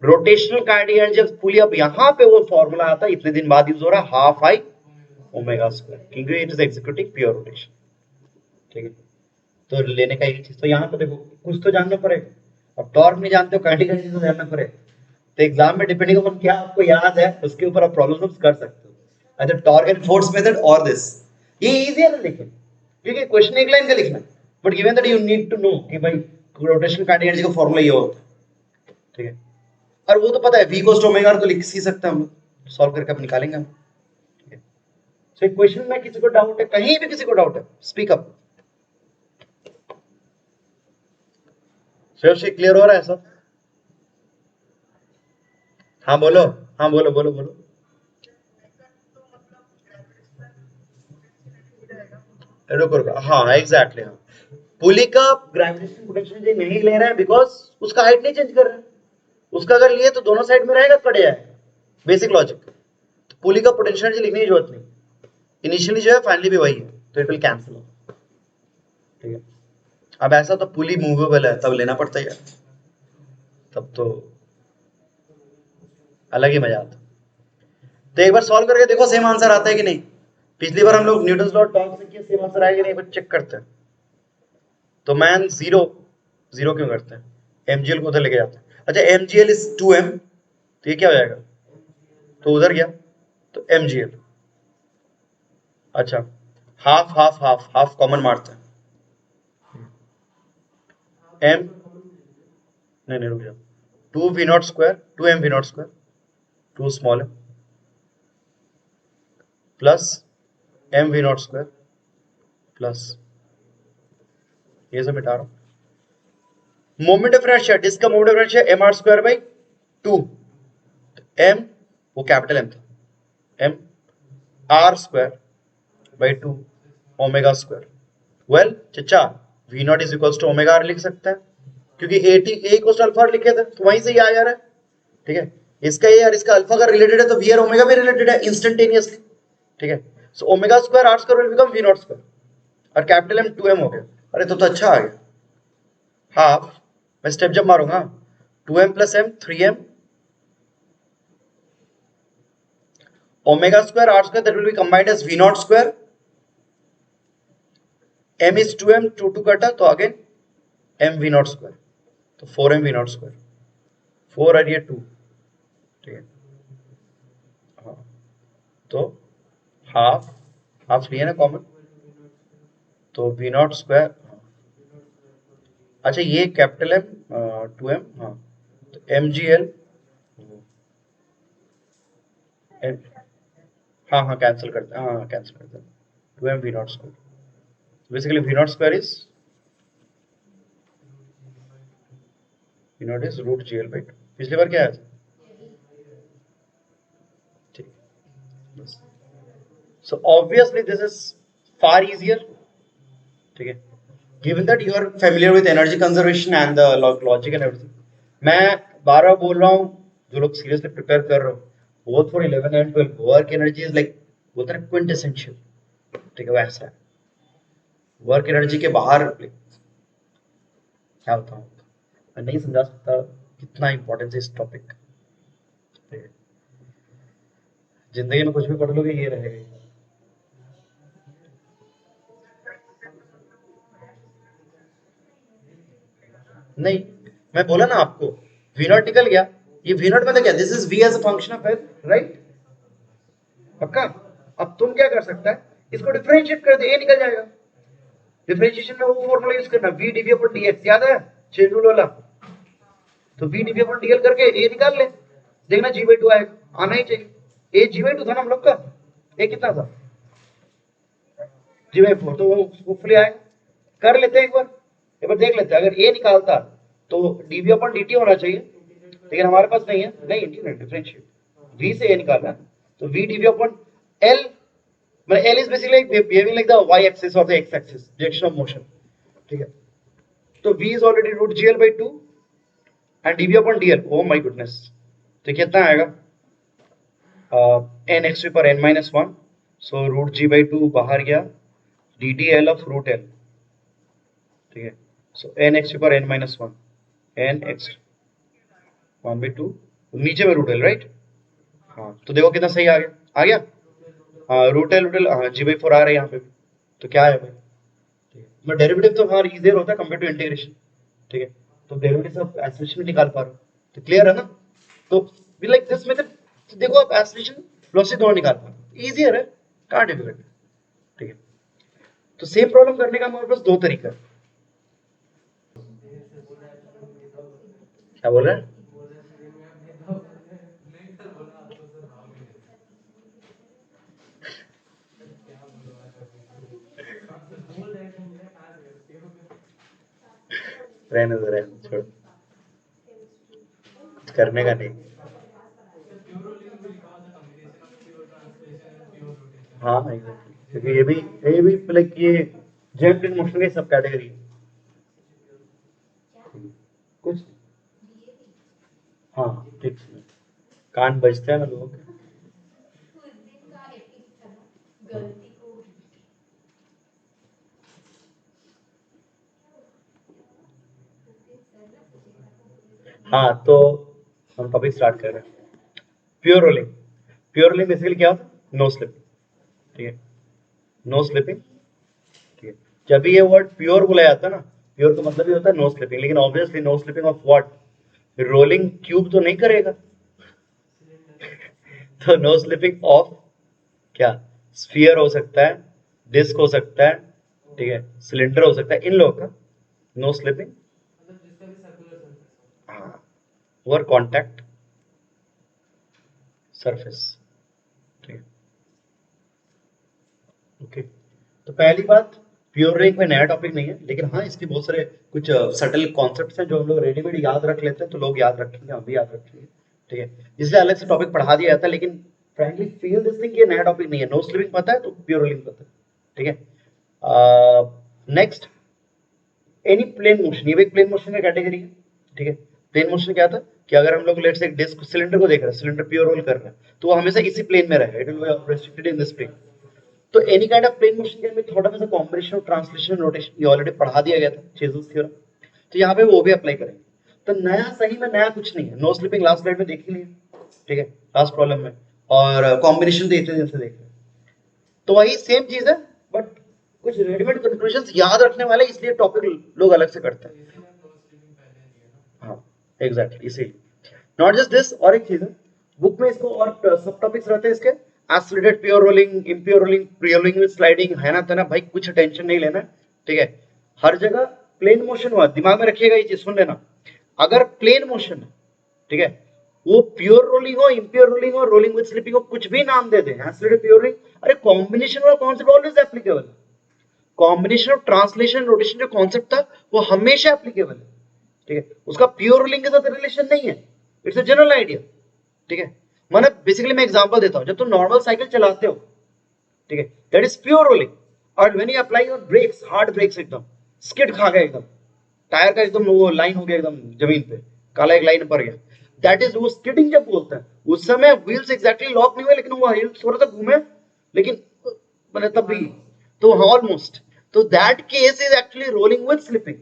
rotational kinetic energy of pulley. अब यहां पे वो फॉर्मूला आता है, इतने दिन बाद यूज हो रहा है, हाफ आई ओमेगा स्क्वायर, क्योंकि it is executing pure rotation. ठीक है, तो लेने का एक चीज तो यहाँ पे देखो, कुछ तो जानना पड़ेगा। अब टॉर्क नहीं जानते हो, काइनेटिक एनर्जी तो जानना पड़ेगा, तो एग्जाम में डिपेंडिंग अपॉन क्या आपको याद है उसके ऊपर आप प्रॉब्लम कर सकते हो, either torque and force method or this। ये इजी है ना, लेकिन क्योंकि क्वेश्चन एक लाइन का लिखना है, but given that you need to know कि भाई रोटेशनल काइनेटिक एनर्जी का फॉर्मूला ये होता है। ठीक है, और वो तो पता है, v इक्वल्स टू ओमेगा, तो लिख ही सकते हैं हम लोग, सॉल्व करके अब निकालेंगे हम। ठीक है, सो क्वेश्चन में किसी को डाउट है, कहीं भी किसी को डाउट है, स्पीक अप। श्रेयसी क्लियर हो रहा है सब? हाँ बोलो, हाँ बोलो बोलो बोलो। रुको रुको, हाँ एग्जैक्टली, हाँ पुली का ग्रेविटेशनल पोटेंशियल नहीं ले रहा है बिकॉज उसका हाइट नहीं चेंज कर रहा है। उसका अगर लिए तो दोनों साइड में रहेगा, कट जाएगा, बेसिक लॉजिक। तो पुली का पोटेंशियल लिखने की जरूरत नहीं, इनिशियली जो है फाइनली भी वही है, तो इट विल कैंसिल। ठीक है, अब ऐसा तो पुली मूवेबल है तब लेना पड़ता है यार, तब तो अलग ही मजा आता। तो एक बार सॉल्व करके देखो सेम आंसर आता है कि नहीं। पिछली बार हम लोग न्यूटन लॉ टॉर्क से किया, सेम आंसर आएगा कि नहीं, बस चेक करते हैं। तो मैन जीरो जीरो क्यों करते हैं, एमजीएल को उधर लेके जाते हैं। अच्छा एमजीएल इज 2m, तो ये क्या हो जाएगा, तो उधर गया तो एमजीएल। अच्छा half half half half common मारते हैं, एम नहीं नहीं रुक जाओ, 2v0 square 2m v0 square 2 small है plus m v0 square plus ये सब मिटा रहा हूं। मोमेंट डिफरेंस है, डिस्क का मोमेंट डिफरेंस है mr स्क्वायर बाई 2, m वो कैपिटल m था, m r square by 2 omega square. Well चचा v not is equals to omega R लिख सकते हैं, क्योंकि A T A equals to alpha लिखे थे, तो वहीं से ये आ जा रहा है। ठीक है, इसका ए और इसका अल्फा का रिलेटेड है, तो वी और ओमेगा भी रिलेटेड है इंस्टेंटेनियसली। ठीक है, so omega square R square will become V naught square, और कैपिटल एम 2m हो गया। अरे तो अच्छा आ गया। हाफ, मैं स्टेप जब मारूंगा 2m plus m 3m omega square R square that will be combined as V naught square, m is 2m, 2 2 कटा तो again m V naught square, तो 4m वी नॉट स्क्वायर, 4 और ये 2। ठीक है, हाँ तो हाफ हाफ लिया ना कॉमन, तो वी नॉट स्क्वायर। अच्छा ये कैपिटल एम 2m, हाँ तो एम जी एल, हाँ हाँ कैंसिल करते हैं, हाँ कैंसिल करते हैं, 2m V naught square, basically V naught square is V naught is root G L by 2। पिछली बार क्या है, ठीक, बस। So obviously this is far easier. ठीक है, given that you are familiar with energy conservation and the logic and everything, मैं बार बार बोल रहा हूँ, जो लोग सीरियसली प्रिपेयर कर रहे हो both for 11 and 12, work energy is like बोलते हैं क्विंटेसेंशियल। ठीक है, वैसा है वर्क एनर्जी के बाहर क्या होता हूँ, मैं नहीं समझा सकता कितना इंपॉर्टेंस है इस टॉपिक। जिंदगी में कुछ भी पढ़ लोगे ये रहेगा। नहीं, मैं बोला ना आपको, वी नॉट निकल गया, ये वी नॉट मतलब क्या, this is V as a function of L, right, पक्का। अब तुम क्या कर सकता है, इसको डिफरेंशिएट कर दे, ये निकल जाएगा। डिफरेंशिएशन में वो फॉर्मूला यूज करना, वी डीवी अपॉन डीएक्स, याद है चेन रूल वाला, तो वी डीवी अपॉन डीएल करके ए निकाल ले, देखना जी बाई 2 आएगा, आना ही चाहिए। ए जी बाई 2 था ना हम लोग का, ए कितना था, जी बाई 4, तो वो होपफुली आएगा। कर लेते हैं एक बार देख लेते हैं, अगर ए निकालता तो डीवी अपॉन डीटी होना चाहिए, लेकिन हमारे पास नहीं है, नहीं डिफरेंशिएट वी से ए निकालना, तो वी डीवी अपॉन एल, मतलब L is basically behaving like the Y axis और the X axis, direction of motion. ठीक है, तो v is already root G L by 2 and dv upon dl, oh my goodness, तो कितना आएगा, n X पर n minus 1, so root G by 2 बाहर गया, D T L of root L. ठीक है, सो n एक्स पर n minus 1, n x 1 by 2, नीचे में रूट एल, राइट। हाँ तो देखो कितना सही आ गया, आ गया, हाँ रूट एल, हाँ जी बाई 4 आ रहा है यहाँ पे, तो क्या है भाई, मैं डेरिवेटिव तो हमारा इजियर होता है कंपेयर टू इंटीग्रेशन। ठीक है, तो डेरिवेटिव सब एक्सप्रेशन में निकाल पा रहे हो, तो क्लियर है ना। तो वी लाइक दिस मेथड, तो देखो आप एक्सप्रेशन वेलोसिटी दोनों निकाल पा रहे हो, इजियर है, कहाँ डिफिकल्ट है। ठीक है, तो सेम प्रॉब्लम करने का हमारे पास दो तरीका है। क्या बोल रहे हैं, रहने दो छोड़, कुछ करने का नहीं। हाँ एग्जैक्टली, क्योंकि ये भी लाइक ये जेम प्लेन मोशन के सब कैटेगरी है कुछ। हाँ ठीक है, कान बजते हैं ना लोगों के। हाँ तो हम टॉपिक स्टार्ट कर रहे हैं। Pure rolling, pure rolling basically क्या होता है? नो स्लिपिंग, ठीक है, नो स्लिपिंग, ठीक है। जब भी ये वर्ड प्योर बोला जाता है ना, प्योर का मतलब ये होता है नो स्लिपिंग, लेकिन obviously no slipping of what? Rolling cube तो नहीं करेगा तो नो स्लिपिंग ऑफ क्या? स्फीयर हो सकता है, डिस्क हो सकता है, ठीक है, सिलेंडर हो सकता है, इन लोगों का नो स्लिपिंग। हाँ, और कॉन्टैक्ट सरफेस, ठीक है, ओके। तो पहली बात, प्योर रोलिंग कोई नया टॉपिक नहीं है, लेकिन हाँ इसके बहुत सारे कुछ सटल कॉन्सेप्ट्स हैं जो हम लोग रेडीमेड याद रख लेते हैं, तो लोग याद रखेंगे, हम भी याद रखेंगे, ठीक है। इसलिए अलग से टॉपिक पढ़ा दिया जाता है, लेकिन फ्रैंकली फील दिस थिंग, ये नया टॉपिक नहीं है। नो स्लिपिंग पता है तो प्योर रोलिंग पता है, ठीक है। नेक्स्ट, एनी प्लेन मोशन, ये भी एक प्लेन मोशन का कैटेगरी है, ठीक है। प्लेन मोशन क्या था कि अगर हम लोग लेट्स से एक डिस्क सिलेंडर को देख रहे हैं, सिलेंडर प्योर रोल कर रहा है, तो वो हमेशा इसी प्लेन में रहेगा, it will be restricted in this plane. तो any kind of plane motion के में थोड़ा सा कॉम्बिनेशन ऑफ ट्रांसलेशन रोटेशन, ये ऑलरेडी पढ़ा दिया गया था चेजल्स थ्योरम, तो यहाँ पे वो भी अप्लाई करेंगे। तो नया सही में नया कुछ नहीं है। नो स्लिपिंग लास्ट स्लाइड में देख ही लिया, ठीक है, लास्ट प्रॉब्लम में, और कॉम्बिनेशन तो इतने दिन से देख रहे हैं, तो वही सेम चीज है, बट कुछ रेडीमेड कंक्लूजन याद रखने वाले, इसलिए टॉपिक लोग अलग से करते हैं। हाँ एग्जैक्टली, इसीलिए नॉट जस्ट दिस, और एक चीज है बुक में इसको और सब टॉपिक्स रहते हैं इसके, accelerated pure rolling, impure rolling, pre rolling with sliding, है ना तना भाई, कुछ टेंशन नहीं लेना, ठीक है। हर जगह प्लेन मोशन हुआ, दिमाग में रखिएगा ये चीज, सुन लेना, अगर प्लेन मोशन है, ठीक है, वो प्योर रोलिंग हो, इम्प्योर रोलिंग हो, रोलिंग विद स्लिपिंग हो, कुछ भी नाम दे दें, एक्सेलरेटेड प्योर रोलिंग, अरे कॉम्बिनेशन वाला concept always applicable. Combination of translation rotation जो कॉन्सेप्ट था वो हमेशा एप्लीकेबल है, ठीक है, उसका प्योर रोलिंग के साथ रिलेशन नहीं है, इट्स अ जनरल आइडिया, ठीक है। मैंने बेसिकली मैं एग्जांपल देता हूं, जब तुम नॉर्मल साइकिल चलाते हो, ठीक है, दैट इज प्योर रोलिंग, और when you apply your brakes, hard brakes, एकदम स्किड खा गया, एकदम टायर का एकदम वो लाइन हो गया एकदम जमीन पे, काला एक लाइन पर गया, दैट इज वो स्किडिंग जब बोलते हैं, उस समय व्हील्स एग्जैक्टली लॉक नहीं हुए, लेकिन वो व्हील्स थोड़ा सा घूमे, लेकिन मैंने तब भी, तो ऑलमोस्ट, तो that case is actually rolling with slipping,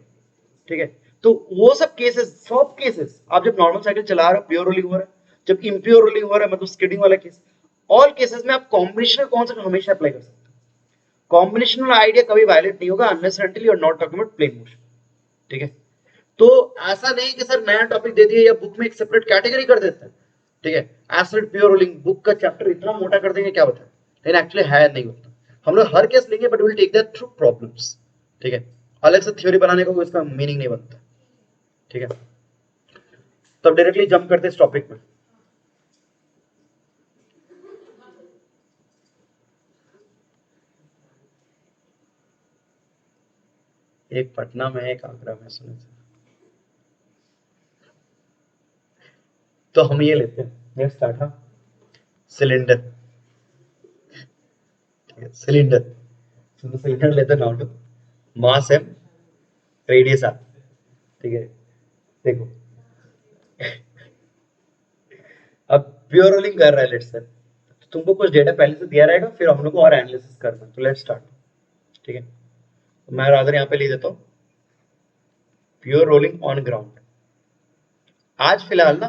ठीक है। तो वो सब केसेस, सब केसेस, आप जब नॉर्मल साइकिल चला रहे हो प्योर रोलिंग हो रहा है, जब इम्प्योर रोलिंग हो रहा है मतलब स्किडिंग वाला केस, ऑल केसेस में आप कॉम्बिनेशनल कॉन्सेप्ट हमेशा अप्लाई कर सकते हैं। कॉम्बिनेशनल आइडिया कभी वायलेट नहीं होगा unless until you are not talking about plane motion, ठीक है। तो ऐसा नहीं कि सर नया टॉपिक दे दिए या बुक में एक सेपरेट कैटेगरी कर देते हैं, ठीक है, एसिड प्योर रोलिंग बुक का चैप्टर इतना मोटा कर देंगे क्या बताएं, लेकिन एक्चुअली है नहीं होता। हम लोग हर केस लेंगे but will take that through problems, ठीक है, अलग से थ्योरी बनाने का कोई इसका मीनिंग नहीं बनता, ठीक है। तो अब डायरेक्टली जंप करते हैं इस टॉपिक में। एक पटना में एक आगरा में, सुने थे, तो हम ये लेते हैं, नेक्स्ट स्टार्ट, हाँ, सिलेंडर, सिलेंडर, सिलेंडर लेते हैं, now mass M radius R, ठीक है। देखो अब प्योर रोलिंग कर रहा है लेट्स से, तो तुमको कुछ डेटा पहले से दिया रहेगा, फिर हम लोग को और एनालिसिस करना है, तो लेट्स स्टार्ट, ठीक है। तो मैं रादर यहाँ पे लिख देता हूँ प्योर रोलिंग ऑन ग्राउंड। आज फिलहाल ना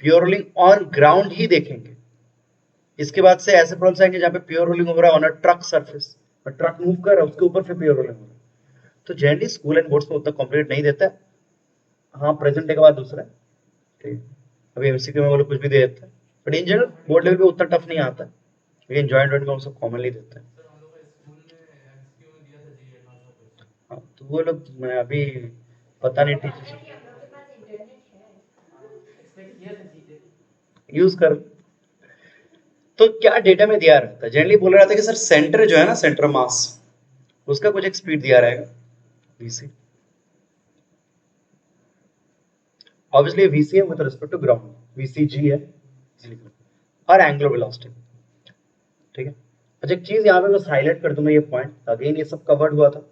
प्योर रोलिंग ऑन ग्राउंड ही देखेंगे, इसके बाद से ऐसे प्रॉब्लम्स आएंगे जहाँ पे प्योर रोलिंग हो रहा है ऑन अ ट्रक सरफेस, और ट्रक मूव कर रहा है उसके ऊपर फिर प्योर रोलिंग हो रहा है। तो जनरली स्कूल एंड बोर्ड्स में उतना कॉम्प्लीट नहीं देता है, हाँ प्रेजेंट डे के बाद दूसरा है, ठीक है। अभी एमसीक्यू में वो लोग कुछ भी दे देते हैं, but in general board level पे उतना टफ नहीं आता है, लेकिन जॉइंट में वो सब कॉमनली देते हैं। हाँ तो वो लोग, मैं अभी पता नहीं टीचर यूज कर, तो क्या डेटा में दिया रहता है, जनरली बोल रहा था कि सर सेंटर जो है ना, सेंटर मास, उसका कुछ एक स्पीड दिया रहेगा, VC, ऑब्वियसली VC है with respect to ground, VCG है और एंगुलर वेलोसिटी, ठीक है। अच्छा एक चीज यहाँ पे बस हाईलाइट कर दूंगा ये पॉइंट, अगेन ये सब कवर्ड हुआ था,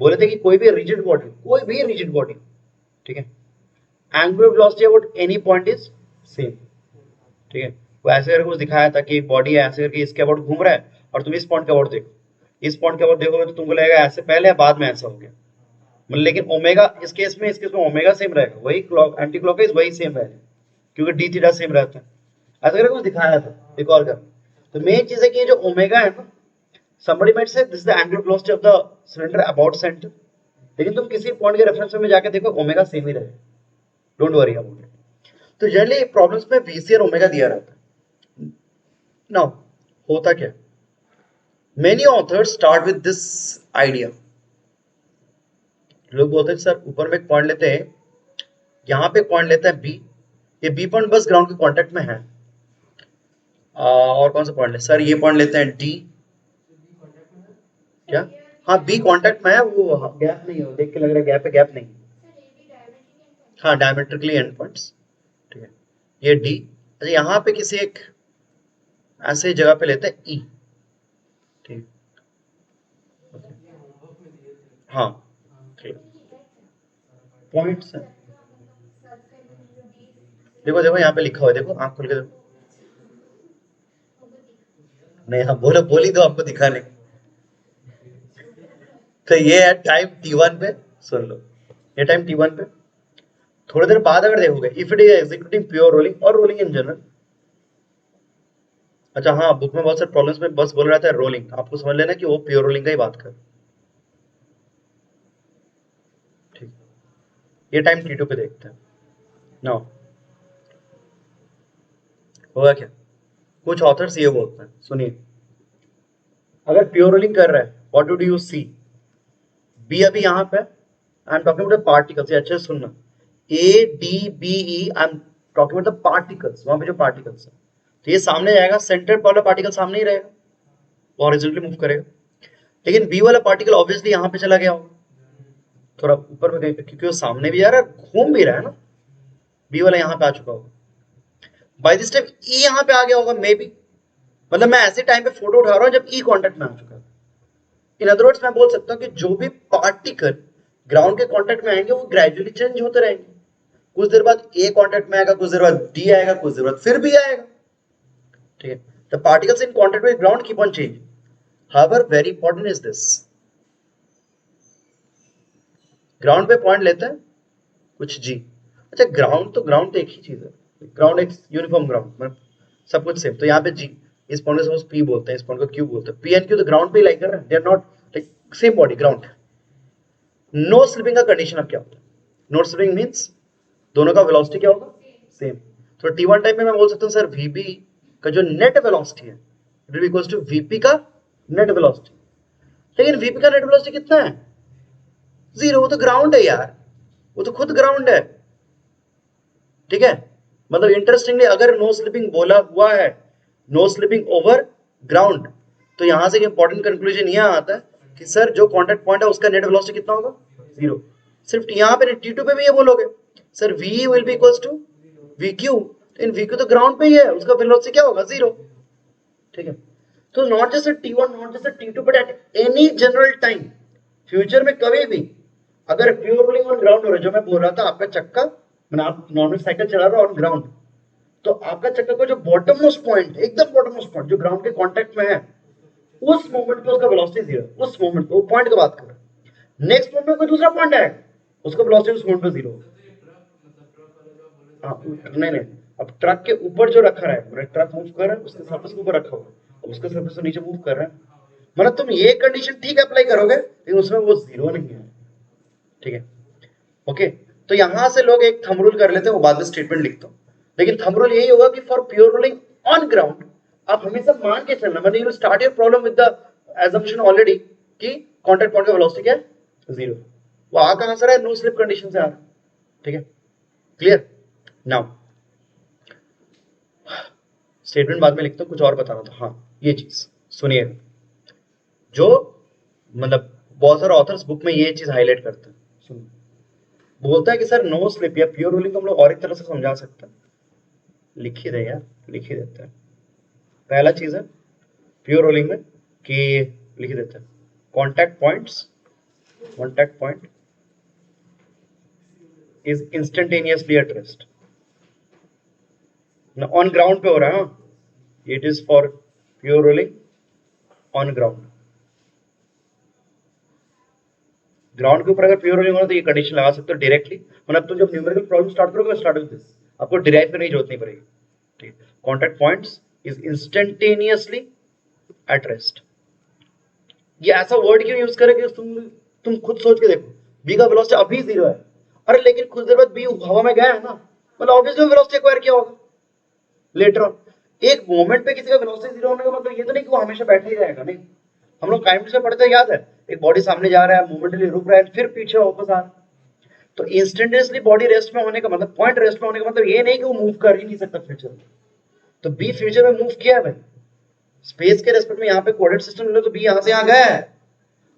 बोले थे कि कोई भी रिजिड बॉडी, ठीक है, angular velocity about any point is same, ठीक है। वो ऐसे करके कुछ दिखाया था कि बॉडी ऐसे करके इसके अबाउट घूम रहा है और तुम इस पॉइंट के अबाउट देखो, इस पॉइंट के अबाउट देखोगे तो तुमको लगेगा ऐसे पहले या बाद में ऐसा हो गया, मतलब लेकिन ओमेगा इस केस में ओमेगा सेम रहेगा, वही क्लॉक एंटी क्लॉकवाइज वही सेम रहेगा क्योंकि डी थीटा सेम रहता है, ऐसा करके कुछ दिखाया था, रिकॉल कर। तो मेन चीज है कि ये जो ओमेगा है ना, somebody might say this is the angular velocity of the cylinder about center, लेकिन तुम किसी पॉइंट के रेफरेंस में जाके देखो ओमेगा सेम ही रहेगा, डोंट वरी अबाउट इट। तो जनरली प्रॉब्लम्स में VC और ओमेगा दिया रहता है। नाउ होता क्या, many authors start with this idea, लोग बोलते हैं सर ऊपर में एक पॉइंट लेते हैं, यहाँ पे पॉइंट लेते हैं B, ये B पॉइंट बस ग्राउंड के कांटेक्ट में है, और कौन सा पॉइंट ले सर, ये पॉइंट लेते हैं D, क्या हाँ B कांटेक्ट में है, वो गैप नहीं है, देख के लग रहा है गैप है, गैप नहीं, हाँ डायमेट्रिकली एंड पॉइंट्स, ठीक है, ये D। अच्छा यहाँ पे किसी एक ऐसे जगह पे लेते हैं E, ठीक, हाँ ठीक, पॉइंट्स है, देखो देखो यहाँ पे लिखा हुआ है, देखो आंख खोल के देखो, नहीं हाँ बोलो, बोली दो आपको दिखाने, तो ये है टाइम T1 पे, सुन लो ये टाइम T1 पे, थोड़ी देर बाद अगर देखोगे if it is executing pure rolling और रोलिंग इन जनरल, अच्छा हाँ बुक में बहुत सारे प्रॉब्लम्स में बस बोल रहा था रोलिंग, आपको समझ लेना कि वो प्योर रोलिंग का ही बात कर, ठीक, ये टाइम T2 पे देखते हैं। नाउ होगा क्या, कुछ ऑथर्स ये बोलते हैं, सुनिए, अगर प्योर रोलिंग कर रहा है what do you see, B अभी यहाँ पे, I am talking about particles, अच्छे से सुनना, ADBE I am talking about the particles, वहां पे जो पार्टिकल्स है, तो ये सामने जाएगा, सेंटर वाला पार्टिकल सामने ही रहेगा, वो हॉरिजॉन्टली मूव करेगा, लेकिन बी वाला पार्टिकल ऑब्वियसली यहाँ पे चला गया होगा, थोड़ा ऊपर में कहीं पे, क्योंकि वो सामने भी आ रहा है, घूम भी रहा है ना, बी वाला यहाँ पे आ चुका होगा, बाय दिस टाइम ई यहाँ पे आ गया होगा मे बी, मतलब मैं ऐसे टाइम पे फोटो उठा रहा हूँ जब ई कांटेक्ट में आ चुका है। इन अदर वर्ड्स मैं बोल सकता हूँ कि जो भी पार्टिकल ग्राउंड के कांटेक्ट में आएंगे वो ग्रेजुअली चेंज होते रहेंगे, कुछ देर बाद ए कांटेक्ट में आएगा, कुछ देर बाद डी आएगा, कुछ देर बाद फिर भी आएगा, ठीक है। The particles in contact with ground keep on changing, however very important is this, ground पे पॉइंट लेते हैं कुछ जी, अच्छा ग्राउंड तो एक ही चीज है, ग्राउंड एक यूनिफॉर्म ग्राउंड, मतलब सब कुछ सेम, तो यहाँ पे जी, इस पॉइंट को सपोज पी बोलते हैं, इस पॉइंट को क्यू बोलते हैं, पी एंड क्यू तो ग्राउंड पे ही लाइक कर रहे हैं, they are not like same body ground. No slipping का कंडीशन अब क्या होता है, नो स्लिपिंग मींस दोनों का वेलोसिटी क्या होगा, सेम, तो T1 टाइम में मैं बोल सकता हूँ सर VB का जो नेट वेलोसिटी है it will be equals to VP का नेट वेलोसिटी, लेकिन VP का नेट वेलोसिटी कितना है, 0, वो तो ग्राउंड है यार, वो तो खुद ग्राउंड है, ठीक है, मतलब इंटरेस्टिंगली अगर नो स्लिपिंग बोला हुआ है, नो स्लिपिंग ओवर ग्राउंड, तो यहां से इंपॉर्टेंट कंक्लूजन यह आता है कि सर जो कांटेक्ट पॉइंट है उसका नेट वेलोसिटी कितना होगा, 0, सिर्फ यहाँ पे T2 पे भी ये बोलोगे sir V will be equals to VQ, इन VQ तो ग्राउंड पे ही है, उसका वेलोसिटी क्या होगा, 0, ठीक है। तो not just T1 not just T2 but at any general time, future में कभी भी अगर प्योर रोलिंग ऑन ग्राउंड हो रहा है, जो मैं बोल रहा था आपका चक्का, मैंने आप नॉर्मल साइकिल चला रहा ऑन ग्राउंड, तो आपका चक्का का जो बॉटम मोस्ट पॉइंट, एकदम बॉटम मोस्ट पॉइंट जो ग्राउंड के कांटेक्ट में है, उस मोमेंट पे उसका वेलोसिटी 0, उस मोमेंट पे, वो पॉइंट की बात कर रहा है, नेक्स्ट मोमेंट में कोई दूसरा पॉइंट है उसका वेलोसिटी उस मोमेंट पे 0, हाँ नहीं नहीं, अब ट्रक के ऊपर जो रखा है, मतलब ट्रक मूव कर रहा है उसके सरफेस के ऊपर रखा हुआ है, उसके सरफेस से नीचे मूव कर रहा है, मतलब तुम ये कंडीशन ठीक अप्लाई करोगे लेकिन उसमें वो 0 नहीं है, ठीक है, ओके। तो यहां से लोग एक थंब रूल कर लेते हैं, वो बाद में स्टेटमेंट लिखता हूं, लेकिन थंब रूल यही होगा कि for pure rolling on ground आप हमेशा मान के चलना, मतलब you start your problem with the assumption already कि कांटेक्ट पॉइंट का वेलोसिटी क्या है, 0, वो आ कहां से रहा है, नो स्लिप कंडीशन से आ रहा है, ठीक है, क्लियर। नाउ स्टेटमेंट बाद में लिखता हूं, कुछ और बता रहा था, हाँ ये चीज सुनिए, जो मतलब बहुत सारे ऑथर्स बुक में ये चीज हाईलाइट करते हैं, सुनिए, बोलता है कि सर नो स्लिप या प्योर रोलिंग को हम लोग और एक तरह से समझा सकते हैं, लिख ही दे यार, लिख ही देते हैं। पहला चीज है प्योर रोलिंग में कि लिख देते हैं contact point is instantaneously at rest. On ground पे हो रहा है, it is for pure rolling on ground. Ground के ऊपर अगर प्योर रोलिंग हो तो ये कंडीशन लगा सकते हो डायरेक्टली, मतलब तुम जब न्यूमेरिकल प्रॉब्लम स्टार्ट करोगे स्टार्ट विद दिस, आपको डिराइव करने की जरूरत नहीं पड़ेगी। ठीक, contact points is instantaneously at rest. ये ऐसा वर्ड क्यों यूज करें कि तुम खुद सोच के देखो, बी का वेलोसिटी अभी 0 है, अरे लेकिन कुछ देर बाद बी हवा में गया है ना, मतलब ऑब्वियसली वेलोसिटी एक्वायर किया होगा लेटर ऑन। एक मोमेंट पे किसी का वेलोसिटी 0 होने का मतलब ये तो नहीं कि वो हमेशा बैठा ही रहेगा, नहीं। हम लोग काइनेटिक्स में पढ़ते याद है, एक बॉडी सामने जा रहा है, मोमेंटली रुक रहा है, फिर पीछे वापस आ रहा है। तो इंस्टेंटेनियसली बॉडी रेस्ट में होने का मतलब, पॉइंट रेस्ट में होने का मतलब ये नहीं कि वो मूव कर ही नहीं सकता फ्यूचर में। तो बी फ्यूचर में मूव किया है भाई, स्पेस के रेस्पेक्ट में यहाँ पे कोऑर्डिनेट सिस्टम ले तो बी यहाँ से यहाँ गया है,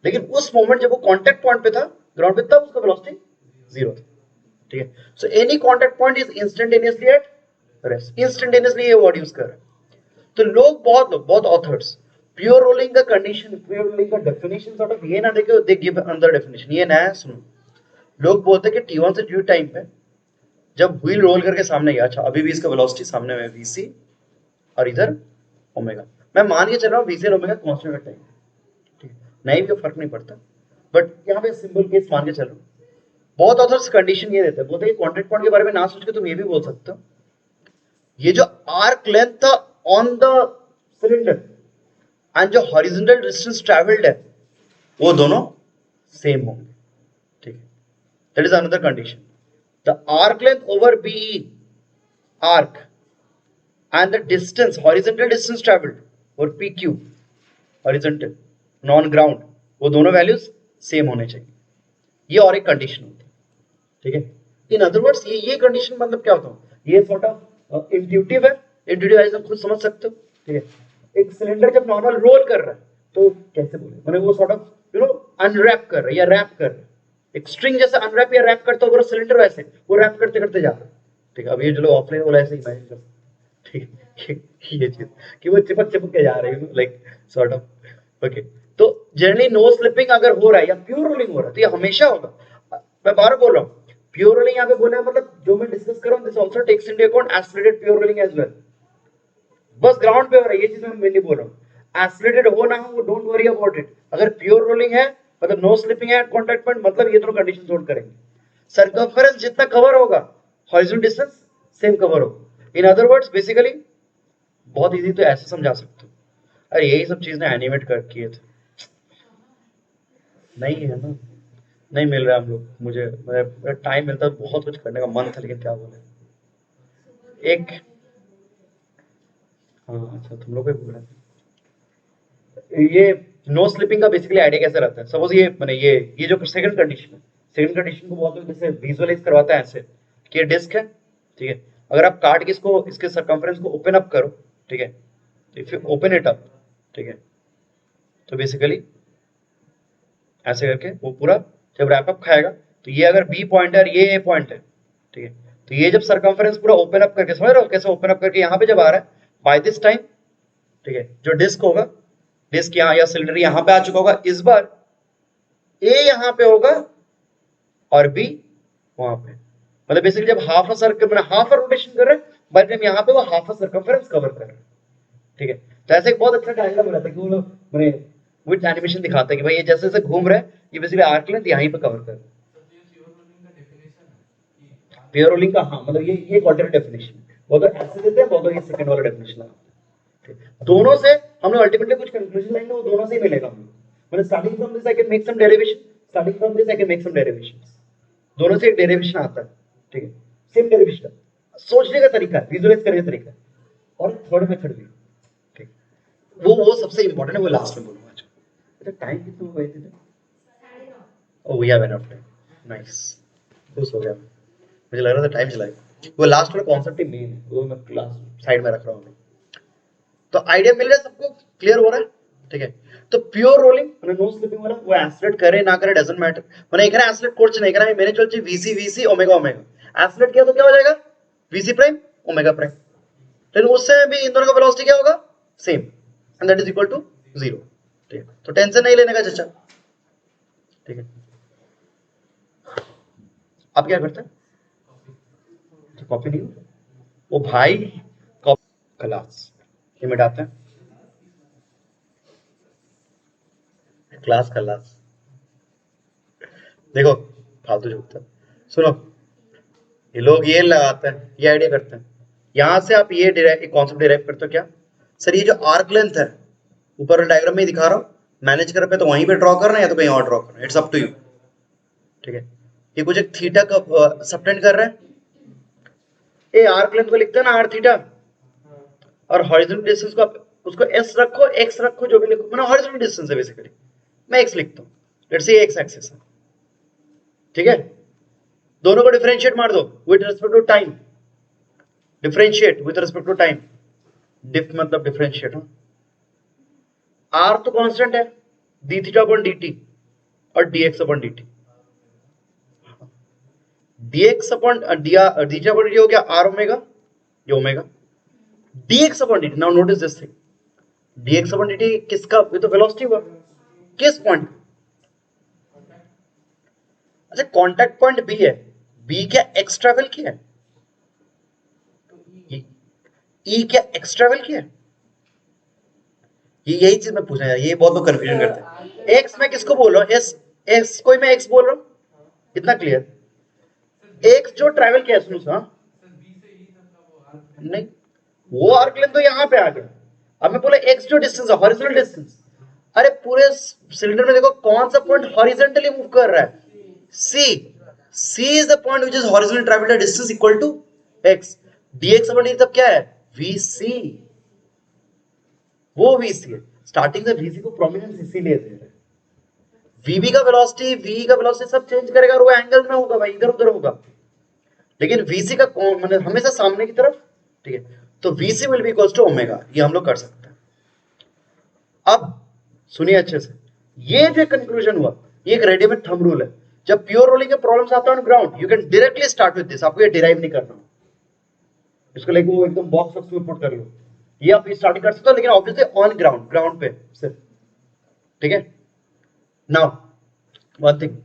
लेकिन उस मोमेंट जब वो कांटेक्ट पॉइंट पे था ग्राउंड पे, तब उसका वेलोसिटी 0 था। ठीक है, so any contact point is instantaneously at rest. Instantaneously ये वर्ड यूज कर रहे हैं। तो बहुत ऑथर्स प्योर रोलिंग का कंडीशन, प्योर रोलिंग का डेफिनेशन सॉर्ट ऑफ ये ना देखे, दे गिव अनदर डेफिनेशन। ये नया है, सुनो। लोग बोलते हैं कि t1 से t2 टाइम पे जब व्हील रोल करके सामने गया, अच्छा अभी भी इसका वेलोसिटी सामने में vc और इधर ओमेगा, मैं मान के चल रहा हूँ vc और ओमेगा कांस्टेंट है टाइम, ठीक है, नहीं भी फर्क नहीं पड़ता, बट यहाँ पे सिंपल केस मान के चल रहा हूँ। बहुत ऑथर्स कंडीशन ये देते हैं, बोलते हैं कि कॉन्टैक्ट पॉइंट के बारे में ना सोच के तुम ये भी बोल सकते हो, ये जो आर्क लेंथ था ऑन द सिलेंडर एंड जो हॉरिजॉन्टल डिस्टेंस ट्रैवल्ड है वो दोनों सेम होंगे। ठीक है, that is another condition. The arc length over BE arc and the distance, horizontal distance travelled और PQ हॉरिजॉन्टल नॉन ग्राउंड, वो दोनों वैल्यूज सेम होने चाहिए। ये और एक कंडीशन होती है। ठीक है, इन अदर वर्ड्स ये कंडीशन मतलब क्या होता है, ये सॉर्ट ऑफ इंट्यूटिव है, इंट्यूटिव है, खुद समझ सकते हो। ठीक है, एक सिलेंडर जब नॉर्मल रोल कर रहा है तो कैसे बोले, मैंने वो सॉर्ट ऑफ अनरैप कर रहा है या रैप कर रहा है, एक स्ट्रिंग जैसे अनरैप या रैप करता होगा सिलेंडर, वैसे वो रैप करते करते जा रहा है। ठीक है, अब ये जो लोग ऑफलाइन बोला ऐसे इमेजिन कर, ठीक है, ये चीज कि वो चिपक चिपक के जा रहे हैं लाइक सॉर्ट ऑफ। ओके, तो जनरली नो स्लिपिंग अगर हो रहा है या प्योर रोलिंग हो रहा है तो ये हमेशा होगा। मैं बार बोल रहा हूँ, प्योर रोलिंग यहाँ पे बोला मतलब जो मैं डिस्कस कर रहा हूँ this also takes into account accelerated pure rolling as well. बस ग्राउंड पे हो रहा है ये चीज मैं मेनली बोल रहा हूँ, एक्सेलरेटेड हो ना हो डोंट वरी अबाउट इट। अगर प्योर रोलिंग है मतलब नो स्लिपिंग है कॉन्टैक्ट पॉइंट, मतलब ये दोनों कंडीशन होल्ड करेंगे। सर्कमफेरेंस जितना कवर होगा हॉरिजॉन्टल डिस्टेंस सेम कवर होगा। इन अदर वर्ड्स बेसिकली बहुत इजी तो ऐसे समझा सकते हो। अरे यही सब चीज ने एनिमेट कर किए थे, नहीं है ना, नहीं मिल रहा हम लोग, मुझे टाइम मिलता है, बहुत कुछ करने का मन था लेकिन क्या बोले एक, हाँ अच्छा तुम लोग को बोल रहे थे। ये नो स्लिपिंग का बेसिकली आइडिया कैसे रहता है, सपोज ये मैंने ये जो सेकंड कंडीशन है, सेकंड कंडीशन को बहुत लोग जैसे विजुअलाइज करवाता है ऐसे कि ये डिस्क है, ठीक है, अगर आप काट के इसको इसके सर्कमफ्रेंस को ओपन अप करो, ठीक है, if you open it up, ठीक है, तो बेसिकली ऐसे करके वो पूरा जब रैप अप खाएगा तो ये अगर बी पॉइंट है और ये ए पॉइंट है, ठीक है, तो ये जब सर्कमफ्रेंस पूरा ओपन अप करके, समझ रहे हो कैसे ओपन अप करके यहाँ पे जब आ रहा है बाय दिस टाइम, ठीक है, जो डिस्क होगा, डिस्क यहाँ या सिलेंडर यहाँ पे आ चुका होगा, इस बार ए यहाँ पे होगा और बी वहां पे, मतलब बेसिकली जब हाफ अ सर्कल मैंने हाफ अ रोटेशन कर रहे हैं, बाय टाइम यहाँ पे वो हाफ अ सर्कमफ्रेंस कवर कर रहे हैं। ठीक है, तो ऐसे एक बहुत अच्छा डायग्राम बना था कि वो लोग मैंने विद एनिमेशन दिखाता है कि भाई ये जैसे जैसे घूम रहा है ये बेसिकली आर्क लेंथ यहीं पे कवर कर रहा है। प्योर रोलिंग का हाँ मतलब ये एक ऑल्टरनेट डेफिनेशन, वो तो ऐसे देते हैं, वो तो ये सेकंड वाला डेफिनेशन है। दोनों से हम लोग अल्टीमेटली कुछ कंक्लूजन लाएंगे, वो दोनों से ही मिलेगा हम लोग, मतलब starting from this I can make some derivation, starting from this I can make some derivations, दोनों से एक डेरिवेशन आता है। ठीक है, सेम डेरिवेशन, सोचने का तरीका है, विजुअलाइज करने का तरीका है, और थर्ड मेथड भी, ठीक, वो सबसे इंपॉर्टेंट है, वो लास्ट में बोलूंगा आज। अच्छा टाइम कितना हो गए थे? Oh we have enough time, nice, खुश हो गया, मुझे लग रहा था टाइम चलाएगा। वो लास्ट वाला कॉन्सेप्ट ही मेन है, वो मैं क्लास साइड में रख रहा हूँ। तो आइडिया मिल रहा है सबको, क्लियर हो रहा है? ठीक है। तो प्योर रोलिंग মানে নো স্লিপিং वाला वो एक्सीलरेट करे ना करे डजंट मैटर, মানে এখানে एक्सीलरेट করছে না, এখানে মেনে চলছে VC VC omega omega, accelerate किया तो क्या हो जाएगा वीसी प्राइम ओमेगा प्राइम, लेकिन उससे भी इन दोनों का वेलोसिटी क्या होगा same and that is equal to 0। ठीक है, तो टेंशन नहीं लेने का चाचा। ठीक है, अब क्या करते हैं, तो कॉपी नहीं वो भाई क्लास ये मिटाते हैं, क्लास क्लास देखो फालतू जोकता है। सुनो ये लोग ये लगाते हैं, ये आइडिया करते हैं, यहां से आप ये कॉन्सेप्ट डिराइव करते हो क्या सर, ये जो आर्क लेंथ है ऊपर डायग्राम में दिखा रहा हूं, मैनेज कर पे तो वहीं पे ड्रॉ करना है या तो कहीं और ड्रॉ करना है, इट्स अप टू यू। ठीक है, ये कुछ एक थीटा का सबटेंड कर रहा है, ये आर्क लेंथ को लिखते हैं ना आर थीटा, और हॉरिजॉन्टल डिस्टेंस को उसको एस रखो एक्स रखो जो भी लिखो, मैंने हॉरिजॉन्टल डिस्टेंस है बेसिकली, मैं एक्स लिखता हूँ, लेट्स से एक्स एक्सिस है। ठीक है, दोनों को डिफरेंशिएट मार दो with respect to time, differentiate with respect to time, diff मतलब डिफरेंशिएट, आर तो कांस्टेंट है डी थीटा अपॉन dt और dx upon dt, dx upon d theta upon dt हो गया r ओमेगा, ये omega, dx upon dt, now notice this thing, dx upon dt किसका, ये तो वेलोसिटी हुआ किस पॉइंट, अच्छा कांटेक्ट पॉइंट बी है, बी क्या एक्स ट्रैवल किया है, ई क्या एक्स ट्रैवल किया है, ये यही चीज मैं पूछना है, ये बहुत लोग कंफ्यूजन करते हैं, एक्स मैं किसको बोल रहा हूँ, एस एक्स कोई मैं एक्स बोल रहा हूँ, इतना क्लियर, एक्स जो ट्रैवल किया सुनो सा, नहीं वो आर्क लेंथ तो यहां पे आ गया, अब मैं बोला एक्स जो डिस्टेंस है हॉरिजॉन्टल डिस्टेंस, अरे पूरे सिलेंडर में देखो कौन सा पॉइंट हॉरिजॉन्टली मूव कर रहा है, C, C is the point which is horizontal travel the distance equal to x, dx upon dt तब क्या है vc, वो vc है, स्टार्टिंग से vc को प्रोमिनेंस इसीलिए दे रहे हैं, vb का वेलोसिटी v का वेलोसिटी सब चेंज करेगा और वो एंगल में होगा भाई, इधर उधर होगा, लेकिन vc का मतलब हमेशा सामने की तरफ। ठीक है, तो vc will be equals to omega, ये हम लोग कर सकते हैं। अब सुनिए अच्छे से, ये जो कंक्लूजन हुआ ये एक रेडीमेड थंब रूल है, जब प्योर रोलिंग के प्रॉब्लम्स आते हैं on ground you can directly start with this, आपको ये डिराइव नहीं करना, इसको लेके वो एकदम बॉक्स वॉक्स में पुट कर लो, ये आप स्टार्ट कर सकते हो, लेकिन ऑब्वियसली ऑन ग्राउंड, ग्राउंड पे सिर्फ। ठीक है, नाउ वन थिंग,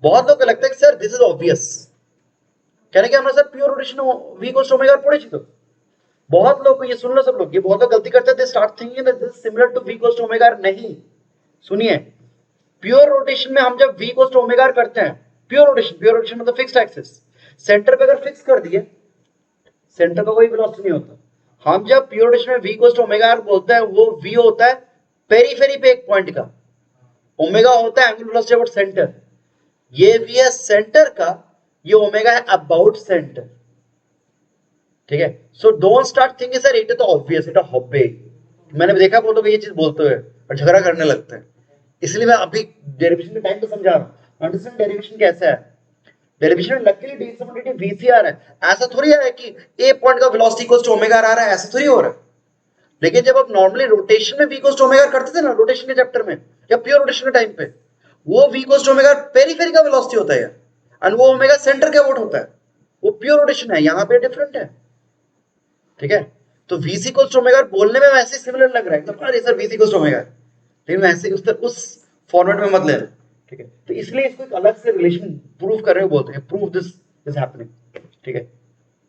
बहुत लोग को लगता है कि सर दिस इज ऑब्वियस, कहने के हमरा sir pure rotation v equals to omega पढ़े छी, तो बहुत लोग को ये सुन लो सब लोग, ये बहुत लोग गलती करते हैं, they start thinking that this is similar to v equals to omega, नहीं सुनिए, प्योर रोटेशन में हम जब v इक्वल्स टू ओमेगा करते हैं, प्योर रोटेशन मतलब फिक्स्ड एक्सिस, सेंटर पे अगर फिक्स कर दिए, सेंटर का कोई वेलोसिटी नहीं होता, हम जब प्योर रोटेशन में v इक्वल्स टू ओमेगा बोलते हैं, वो v होता है पेरीफेरी पे एक पॉइंट का, ओमेगा होता है एंगुलर वेलोसिटी अबाउट सेंटर, ये v है सेंटर का, ये ओमेगा है अबाउट सेंटर। ठीक है, so don't start thinking sir it तो ऑब्वियस, इट हॉबे, मैंने देखा बहुत लोग ये चीज बोलते हुए और झगड़ा करने लगते हैं, इसलिए मैं अभी डेरिवेशन के टाइम पे समझा रहा हूं, अंडरस्टैंड डेरिवेशन कैसा है, डेरिवेशन में लकीली डी सम वीसीआर है, ऐसा थोड़ी है कि ए पॉइंट का वेलोसिटी इक्वल्स टू ओमेगा आ रहा है, ऐसा थोड़ी हो रहा है, लेकिन जब आप नॉर्मली रोटेशन में v इक्वल्स टू ओमेगा करते थे ना, रोटेशन के चैप्टर में या प्योर रोटेशन के टाइम पे, वो v equals to omega periphery का वेलोसिटी होता है एंड वो ओमेगा सेंटर के अबाउट होता है, वो प्योर रोटेशन है, यहां पे डिफरेंट है। ठीक है, तो vc इक्वल्स टू ओमेगा बोलने में वैसे सिमिलर लग रहा है, तो अरे sir vc equals to omega, लेकिन वैसे उस फॉर्मेट में मत लेना। ठीक है, तो इसलिए इसको एक अलग से रिलेशन प्रूव कर रहे हो बोलते हैं, प्रूव दिस इज हैपनिंग। ठीक है,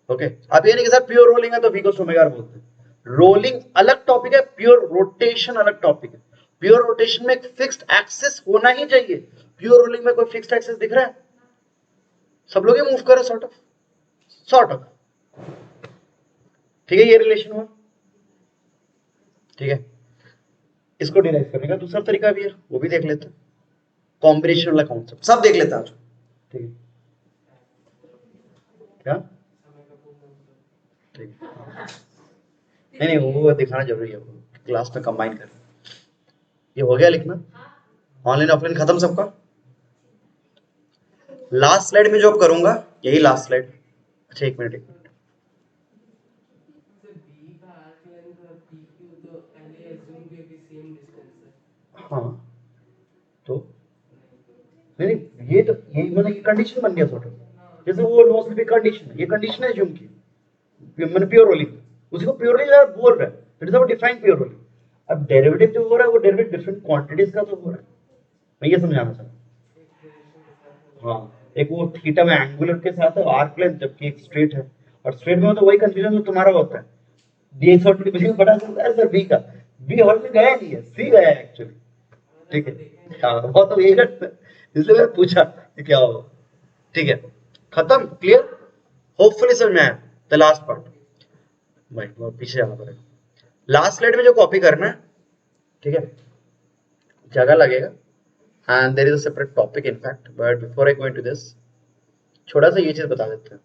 ओके, अब ये नहीं कि सर प्योर रोलिंग है तो v इक्वल्स टू ओमेगा बोलते हैं, रोलिंग अलग टॉपिक है, प्योर रोटेशन अलग टॉपिक है, प्योर रोटेशन में एक फिक्स्ड एक्सिस होना ही चाहिए, प्योर रोलिंग में कोई फिक्स्ड एक्सिस दिख रहा है, सब लोग ही मूव करो सॉर्ट ऑफ। ठीक है, ये रिलेशन हुआ। ठीक है, इसको डिराइव करने का दूसरा तरीका भी है, वो भी देख लेते हैं, कॉम्बिनेशन वाला कॉन्सेप्ट सब देख लेते हैं आज। ठीक है, क्या ठीक है, नहीं वो दिखाना जरूरी है, क्लास में कंबाइन कर, ये हो गया लिखना, ऑनलाइन ऑफलाइन खत्म सबका, लास्ट स्लाइड में जो अब करूंगा यही लास्ट स्लाइड। अच्छा एक मिनट हाँ तो नहीं नहीं, ये तो ये मतलब ये कंडीशन बन गया सॉर्ट ऑफ, जैसे वो नो स्लिप कंडीशन है, ये कंडीशन है ज्यूम की, मैंने प्योर रोलिंग, उसी को प्योर रोलिंग बोल रहा है, that is how define pure rolling. अब डेरिवेटिव जो हो रहा है वो डेरिवेटिव डिफरेंट क्वांटिटीज का तो हो रहा है, मैं ये समझाना चाहता हूँ। हाँ, एक वो थीटा में एंगुलर के साथ है आर्क लेंथ, जबकि एक स्ट्रेट है, और स्ट्रेट में तो वही कंफ्यूजन जो तुम्हारा होता है, डी एक्स और टी बी बड़ा सकता है सर बी का, बी हॉल में गया नहीं है, सी गया है एक्चुअली। ठीक है, हाँ वो तो ये इसलिए मैंने पूछा कि क्या होगा। ठीक है, खत्म, क्लियर, होपफुली समझ में आया। द लास्ट पार्ट, भाई बहुत पीछे जाना पड़ेगा, लास्ट स्लाइड में जो कॉपी करना है, ठीक है, जगह लगेगा, and there is a separate topic in fact, but before I go into this, छोटा सा ये चीज बता देते हैं,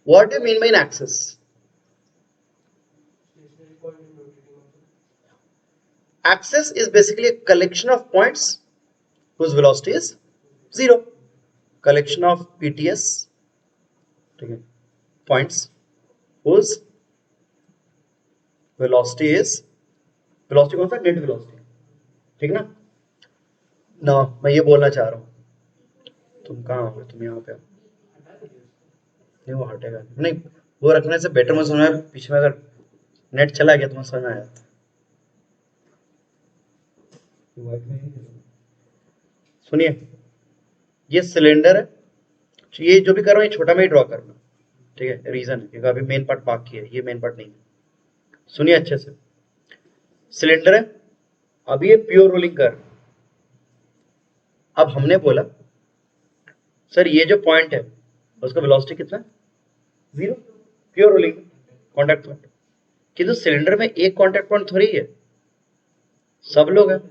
what do mean by an axis. Axis is basically a collection of points whose velocity is 0. Collection of PTS, okay, points whose velocity is, velocity कौन सा, net velocity, ठीक ना। ना मैं ये बोलना चाह रहा हूँ, तुम कहाँ हो, तुम यहाँ पे हो, नहीं वो हटेगा नहीं, वो रखने से बेटर, मैं समझ में पीछे में अगर नेट चला गया तो मैं समझ में आया। सुनिए, ये सिलेंडर है, ये जो भी कर रहा हूँ ये छोटा में ही ड्रॉ करना, ठीक है, रीजन है क्योंकि अभी मेन पार्ट बाकी है, ये मेन पार्ट नहीं है। सुनिए अच्छे से, सिलेंडर है, अब ये प्योर रोलिंग कर, अब हमने बोला सर ये जो पॉइंट है उसका वेलोसिटी कितना है, 0, प्योर रोलिंग कॉन्टैक्ट पॉइंट, किंतु सिलेंडर में एक कॉन्टैक्ट पॉइंट थोड़ी है, सब लोग हैं,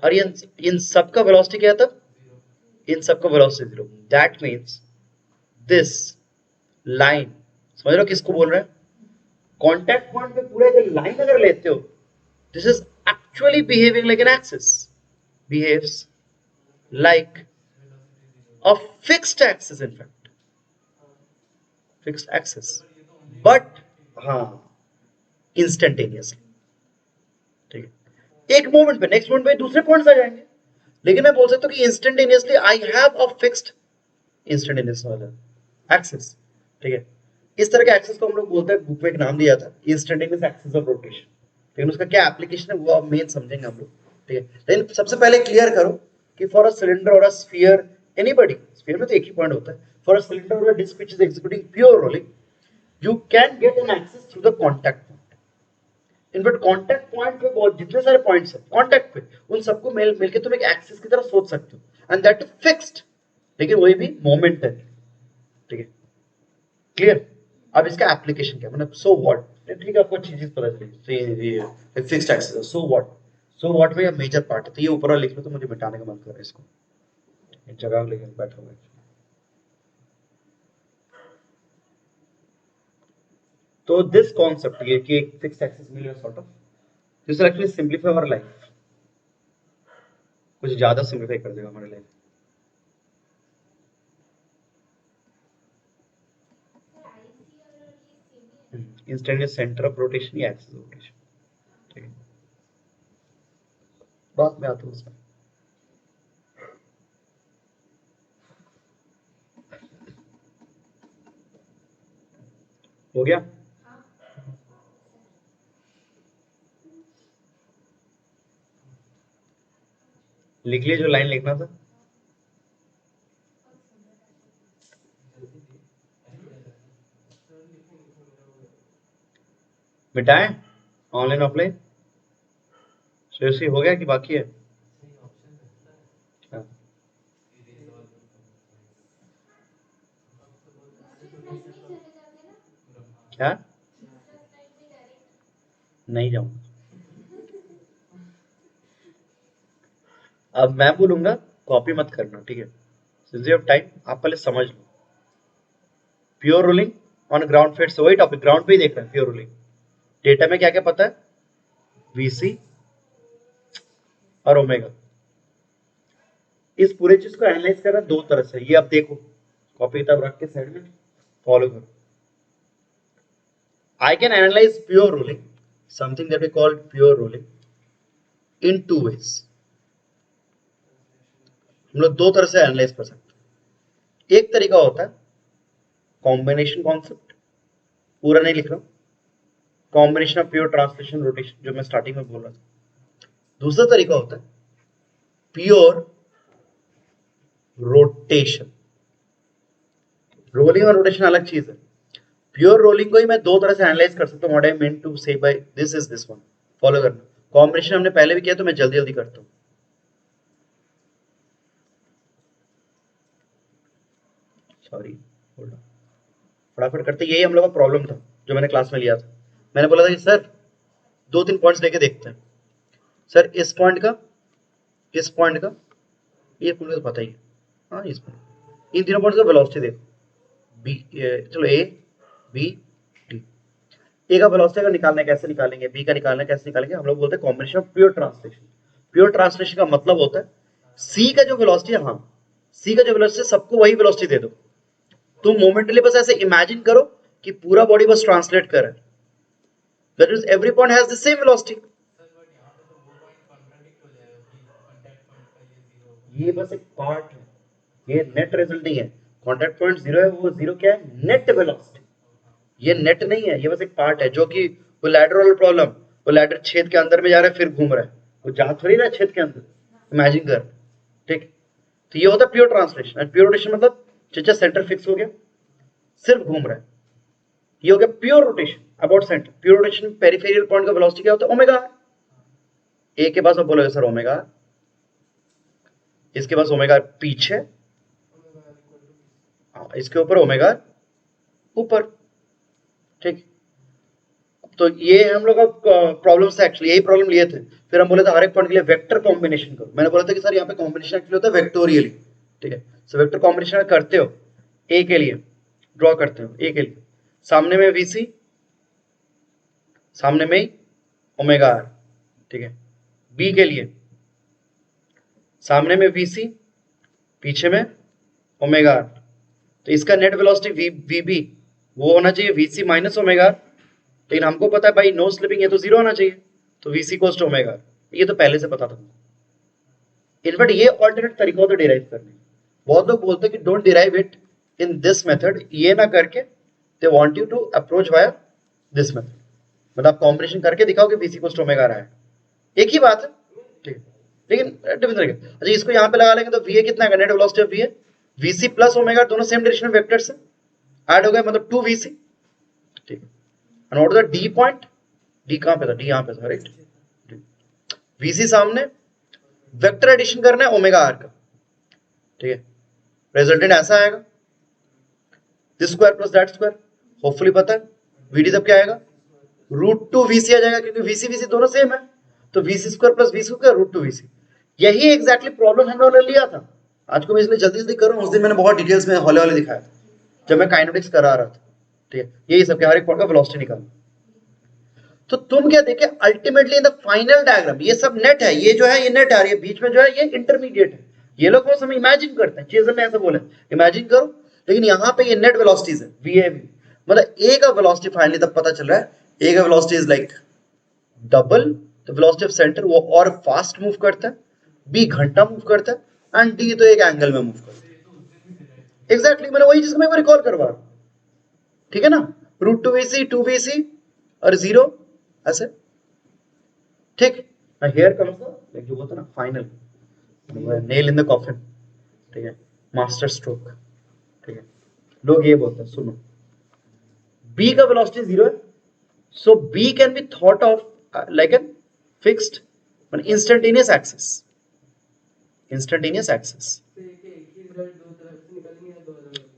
और इन सबका वेलोसिटी क्या है, तब इन सबका velocity 0, that means this line, समझ रहे हो किसको बोल रहे हैं, कॉन्टैक्ट पॉइंट पे पूरा एक लाइन अगर लेते हो, this is actually behaving like an axis, behaves like a fixed axis, in fact fixed axis, but हाँ instantaneously, ठीक है, एक मोमेंट पे नेक्स्ट मोमेंट पे दूसरे पॉइंट्स आ जाएंगे, लेकिन मैं बोल सकता हूँ कि instantaneously I have a fixed instantaneous वाला एक्सिस, ठीक है। इस तरह के एक्सिस को हम लोग बोलते हैं, बुक में एक नाम दिया था इंस्टेंटेनियस एक्सिस ऑफ रोटेशन, लेकिन उसका क्या एप्लीकेशन है वो आप मेन समझेंगे हम लोग, ठीक है। लेकिन सबसे पहले क्लियर करो कि फॉर अ सिलेंडर और अ स्फीयर, एनीबॉडी, स्फीयर में तो एक ही पॉइंट होता है, फॉर अ सिलेंडर और a disc which is executing pure rolling, you can get an axis through the contact point. In fact contact point पे बहुत जितने सारे पॉइंट्स हैं कॉन्टैक्ट पे, उन सबको मिलके तुम एक एक्सिस की तरह सोच सकते हो, एंड दैट इज फिक्स्ड, लेकिन वही भी मोमेंट है, ठीक है, क्लियर। अब इसका एप्लीकेशन क्या, मतलब सो व्हाट, ठीक है, आपको अच्छी चीज पता चली, तो ये फिक्स्ड एक्सिस है, सो व्हाट, सो व्हाट में मेजर पार्ट है, तो ये ऊपर लिख लो, तो मुझे मिटाने का मन कर रहा है इसको, एक जगह लेकर बैठा हुआ है। तो दिस कॉन्सेप्ट, ये कि एक फिक्स्ड एक्सिस मिल गया sort of, this will actually simplify our life, कुछ ज्यादा सिंपलीफाई कर देगा हमारे लाइफ। इंस्टेंटेनियस सेंटर ऑफ रोटेशन या एक्सिस ऑफ रोटेशन, ठीक है, बाद में आता हूँ उसमें। हो गया, लिख लिए जो लाइन लिखना था, मिटाएं, ऑनलाइन ऑफलाइन, सीरियसली हो गया कि बाकी है, हाँ। क्या, नहीं जाऊंगा, अब मैं बोलूंगा कॉपी मत करना, ठीक है, सिंस यू हैव टाइम, आप पहले समझ लो, प्योर रोलिंग ऑन ग्राउंड फेट से वही टॉपिक, ग्राउंड पे ही देख रहे हैं प्योर रोलिंग, डेटा में क्या क्या पता है, वीसी और ओमेगा, इस पूरे चीज को एनालाइज करना दो तरह से, ये आप देखो, कॉपी किताब रख के साइड में फॉलो करो। I can analyze pure rolling, something that we call pure rolling, in two ways. हम लोग दो तरह से एनालाइज कर सकते हैं। एक तरीका होता है कॉम्बिनेशन कॉन्सेप्ट, पूरा नहीं लिख रहा हूं, combination of pure translation rotation जो मैं स्टार्टिंग में बोल रहा था। दूसरा तरीका होता है प्योर रोटेशन। रोलिंग और रोटेशन अलग चीज है। प्योर रोलिंग को ही मैं दो तरह से एनालाइज कर सकता हूं। What I mean to say by this is this one, follow करना। कॉम्बिनेशन हमने पहले भी किया तो मैं जल्दी जल्दी करता हूं। सॉरी, होल्ड ऑन, फटाफट करते। यही हम लोग का प्रॉब्लम था जो मैंने क्लास में लिया था। मैंने बोला था कि सर दो तीन पॉइंट्स लेके देखते हैं। सर इस पॉइंट का, इस पॉइंट का, ये पूरा तो पता ही है। हाँ, इस पॉइंट, इन तीनों पॉइंट्स का वेलोसिटी देखो। बी, चलो ए बी डी। ए का वेलोसिटी अगर निकालना है कैसे निकालेंगे, बी का निकालना है कैसे निकालेंगे, हम लोग बोलते हैं combination of pure translation. Pure translation का मतलब होता है सी का जो वेलोसिटी है, हाँ सी का जो वेलोसिटी है सबको वही वेलोसिटी दे दो। तुम मोमेंटली बस ऐसे इमेजिन करो कि पूरा बॉडी बस ट्रांसलेट कर रहा है। That means every point has the same velocity. ये बस एक पार्ट है, ये नेट रिजल्ट नहीं है। कॉन्टैक्ट पॉइंट जीरो है, वो जीरो क्या है, नेट वेलोसिटी। ये नेट नहीं है, ये बस एक पार्ट है। जो कि वो लैडर वाला प्रॉब्लम, वो लैडर छेद के अंदर में जा रहा है फिर घूम रहा है, वो जा थोड़ी रहा है छेद के अंदर, इमेजिन कर। ठीक, तो ये होता है pure translation. And pure rotation मतलब चचा सेंटर फिक्स हो गया, सिर्फ घूम रहा है। ये हो गया pure rotation about centre. Pure rotation peripheral point का वेलोसिटी क्या होता है, ओमेगा। ए के पास आप बोलोगे सर ओमेगा, इसके पास ओमेगा पीछे, इसके ऊपर ओमेगा ऊपर। ठीक, तो ये हम लोग का प्रॉब्लम से एक्चुअली यही प्रॉब्लम लिए थे। फिर हम बोले थे हर एक पॉइंट के लिए वेक्टर कॉम्बिनेशन करो। मैंने बोला था कि सर यहाँ पे कॉम्बिनेशन एक्चुअली होता है वेक्टोरियली। ठीक है, सो वेक्टर कॉम्बिनेशन करते हो, ए के लिए ड्रॉ करते हो, ए के लिए सामने में वीसी, सामने में ही ओमेगा आर। ठीक है, बी के लिए सामने में वीसी, पीछे में ओमेगा आर। तो इसका नेट वेलोसिटी वीबी वो होना चाहिए वीसी माइनस ओमेगा आर। लेकिन हमको पता है भाई नो स्लिपिंग, ये तो जीरो होना चाहिए, तो वीसी कोस्ट ओमेगा। ये तो पहले से पता था। इनफैक्ट ये ऑल्टरनेट तरीका होता है डिराइव करने। बहुत लोग बोलते हैं कि don't derive it in this method, ये ना करके they want you to approach via this method. मतलब आप कॉम्बिनेशन करके दिखाओ कि वीसी कोस्ट ओमेगा रहा है, एक ही बात है। ठीक है, लेकिन डिफरेंट तरीके। अच्छा, इसको यहाँ पे लगा लेंगे तो वीए कितना है, net velocity of वीए VC plus omega, दोनों सेम डायरेक्शन में वेक्टर्स है, ऐड हो गया मतलब 2vc। ठीक है, and what is the D point, D कहां पे था, डी यहां पे था राइट। वीसी सामने, वेक्टर एडिशन करना है ओमेगा आर का। ठीक है, रिजल्टेंट ऐसा आएगा, this square plus that square. Hopefully पता है वीडी तब क्या आएगा, √2vc आ जाएगा, क्योंकि वीसी वीसी दोनों सेम है। तो VC square plus V square √2vc। यही एग्जैक्टली प्रॉब्लम हम लोगों ने लिया था। आज को मैं इसलिए जल्दी जल्दी कर रहा हूं, उस दिन मैंने बहुत डिटेल्स में हौले हौले दिखाया था जब मैं काइनेटिक्स करा रहा था। ठीक है, यही सब हर एक पॉइंट का वेलोसिटी निकालना। तो तुम क्या देखे ultimately in the final diagram, ये सब नेट है, ये जो है ये नेट है, ये बीच में जो है ये इंटरमीडिएट है। ये लोग बस हम इमेजिन करते हैं, चीजें में ऐसे बोले इमेजिन करो, लेकिन यहाँ पे ये नेट वेलोसिटीज है वीएवी। मतलब ए का वेलोसिटी फाइनली तब पता चल रहा है, ए का velocity is like double the velocity of centre, वो और फास्ट मूव करता है, बी घंटा मूव करता है, एंड डी तो एक एंगल में मूव करता है। एग्जैक्टली मैंने वही चीज मैं रिकॉल करवा रहा हूं। ठीक है ना, √2vc 2vc और जीरो ऐसे। ठीक, हियर कम्स द जो बोलते हैं ना final nail in the coffin. ठीक है, मास्टर स्ट्रोक। ठीक है, लोग ये बोलते हैं, सुनो बी का वेलोसिटी जीरो है, so B can be thought of like an fixed instantaneous axis. Instantaneous axis,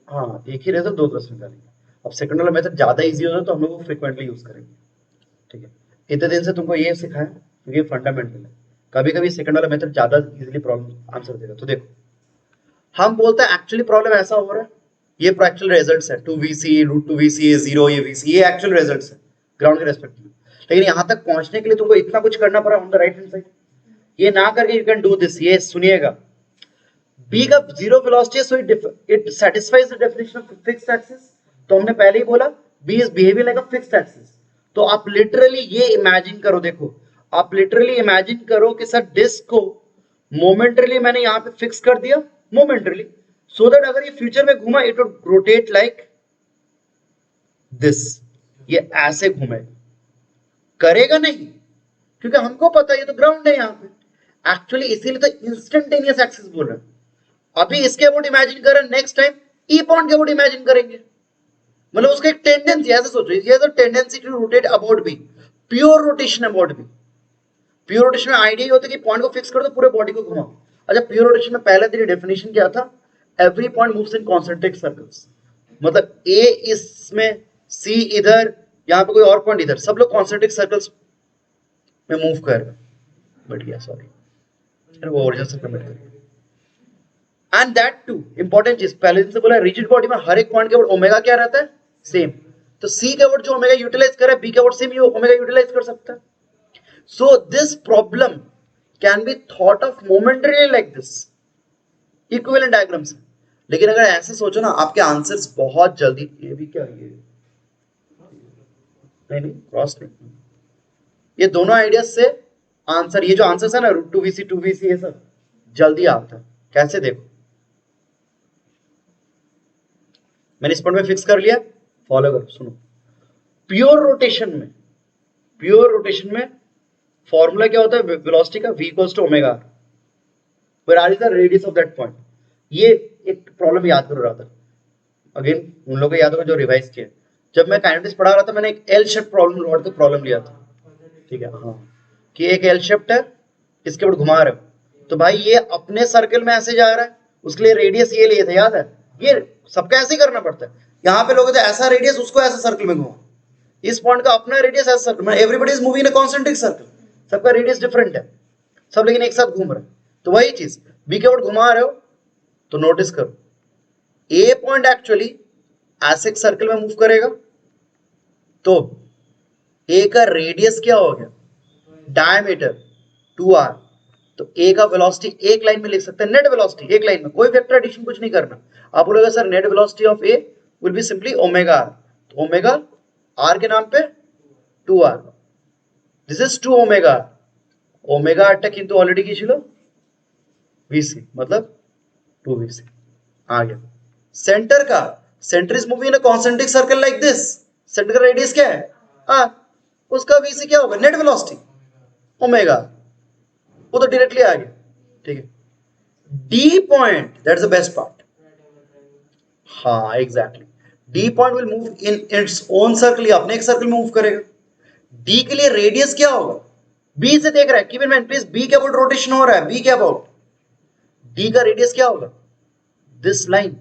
हाँ एक ही रिजल्ट दो तरफ से निकालेंगे। अब सेकंड वाला मेथड ज्यादा इजी हो जाए तो हम लोग फ्रीक्वेंटली यूज करेंगे। ठीक है, इतने दिन से तुमको ये सिखाया क्योंकि फंडामेंटल है। कभी कभी सेकंड वाला मेथड ज्यादा इजीली प्रॉब्लम आंसर देगा। तो देखो हम बोलते हैं एक्चुअली प्रॉब्लम ऐसा हो रहा है, ये एक्चुअल रिजल्ट्स है 2vc √2vc जीरो, ये vc ये एक्चुअल रिजल्ट्स है ग्राउंड के रेस्पेक्ट में। लेकिन यहां तक पहुंचने के लिए तुमको इतना कुछ करना पड़ा on the right hand side. ये ना करके यू कैन डू दिस। ये सुनिएगा, बी का जीरो वेलोसिटी है, so it satisfies the definition of fixed axis. तो हमने पहले ही बोला B is behaving like a fixed axis. तो आप लिटरली ये इमेजिन करो, देखो आप लिटरली इमेजिन करो कि सर डिस्क को मोमेंटरली मैंने यहाँ पे फिक्स कर दिया, मोमेंटरली, सो दैट अगर ये फ्यूचर में घूमा it would rotate like this, ये ऐसे घूमे, करेगा नहीं, क्योंकि हमको पता है ये तो ग्राउंड है यहाँ पे। एक्चुअली इसीलिए तो इंस्टेंटेनियस एक्सिस बोल रहे हैं। अभी इसके अबाउट इमेजिन कर रहे हैं, नेक्स्ट टाइम ई पॉइंट के अबाउट इमेजिन करेंगे, मतलब उसका एक टेंडेंसी, ऐसे सोचो, ये तो tendency to rotate about B, pure rotation about B. Pure rotation में आइडिया ये होता है कि पॉइंट को फिक्स कर दो, पूरे बॉडी को घुमाओ। अच्छा, प्योर रोटेशन में पहले तेरी डेफिनेशन क्या था? Every point moves in concentric circles, मतलब ए इसमें, सी इधर, यहाँ पे कोई और पॉइंट इधर, सब लोग कॉन्सेंट्रिक सर्कल्स में मूव कर रहे हैं। बट गया, सॉरी, अरे वो ओरिजिनल सर्कल में करिए। एंड दैट टू इंपॉर्टेंट चीज, पहले दिन से बोला, रिजिड बॉडी में हर एक पॉइंट के ऊपर ओमेगा क्या रहता है? सेम। तो सी के ऊपर जो ओमेगा यूटिलाइज कर रहा है, बी के ऊपर सेम ओमेगा यूटिलाइज कर सकता है। So this problem can be thought of momentarily like this, equivalent diagram से। लेकिन अगर ऐसे सोचो ना, आपके आंसर्स बहुत जल्दी, ये भी क्या, ये नहीं क्रॉस नहीं, ये दोनों आइडियाज से आंसर, ये जो आंसर्स है ना, √2vc 2vc, ये सब जल्दी आता है। कैसे? देखो, मैंने इस पॉइंट में फिक्स कर लिया, फॉलो करो, सुनो। प्योर रोटेशन में फॉर्मूला क्या होता है वेलोसिटी का? v equals to omega, where R is the radius of that point. ये एक प्रॉब्लम याद करो रहा था, अगेन उन लोगों को याद होगा जो रिवाइज किया। जब मैं काइनेटिक्स पढ़ा रहा था, मैंने एक एल शेप प्रॉब्लम लिया था, ठीक है, हाँ, कि एक एल शेप्ड है, इसके ऊपर घुमा रहे हो, तो भाई ये अपने सर्कल में ऐसे जा रहा है, उसके लिए रेडियस ये लिए थे, याद है? ये सबका ऐसे ही करना पड़ता है। यहाँ पे लोग ऐसा रेडियस, उसको ऐसा सर्कल में घुमा, इस पॉइंट का अपना रेडियस ऐसा सर्कल में, everybody is moving in a concentric circle, सबका रेडियस डिफरेंट है, सब लेकिन एक साथ घूम रहे हैं। तो वही चीज बी के ऊपर घुमा रहे हो, तो नोटिस करो ए पॉइंट एक्चुअली ऐसे सर्कल में मूव करेगा, तो ए का रेडियस क्या हो गया? Diameter 2r। तो ए का वेलोसिटी एक लाइन में लिख सकते हैं, नेट वेलोसिटी एक लाइन में, कोई वेक्टर एडिशन कुछ नहीं करना। आप बोलोगे sir net velocity of A will be simply omega r, तो ओमेगा आर के नाम पे 2r, this is 2 omega, omega आरटा किंतु ऑलरेडी की छिलो vc, मतलब 2vc आ गया। Centre is moving in a concentric circle like this, centre का रेडियस क्या है? r, उसका vc क्या होगा? नेट वेलोसिटी ओमेगा, वो तो डायरेक्टली आ गया, ठीक है। D point, that's the best part, हाँ exactly, D point will move in its own circle, अपने एक सर्कल में मूव करेगा। डी के लिए रेडियस क्या होगा? बी से देख रहा है, keep in mind please, B के अबाउट रोटेशन हो रहा है, बी के अबाउट, डी का रेडियस क्या होगा? दिस लाइन,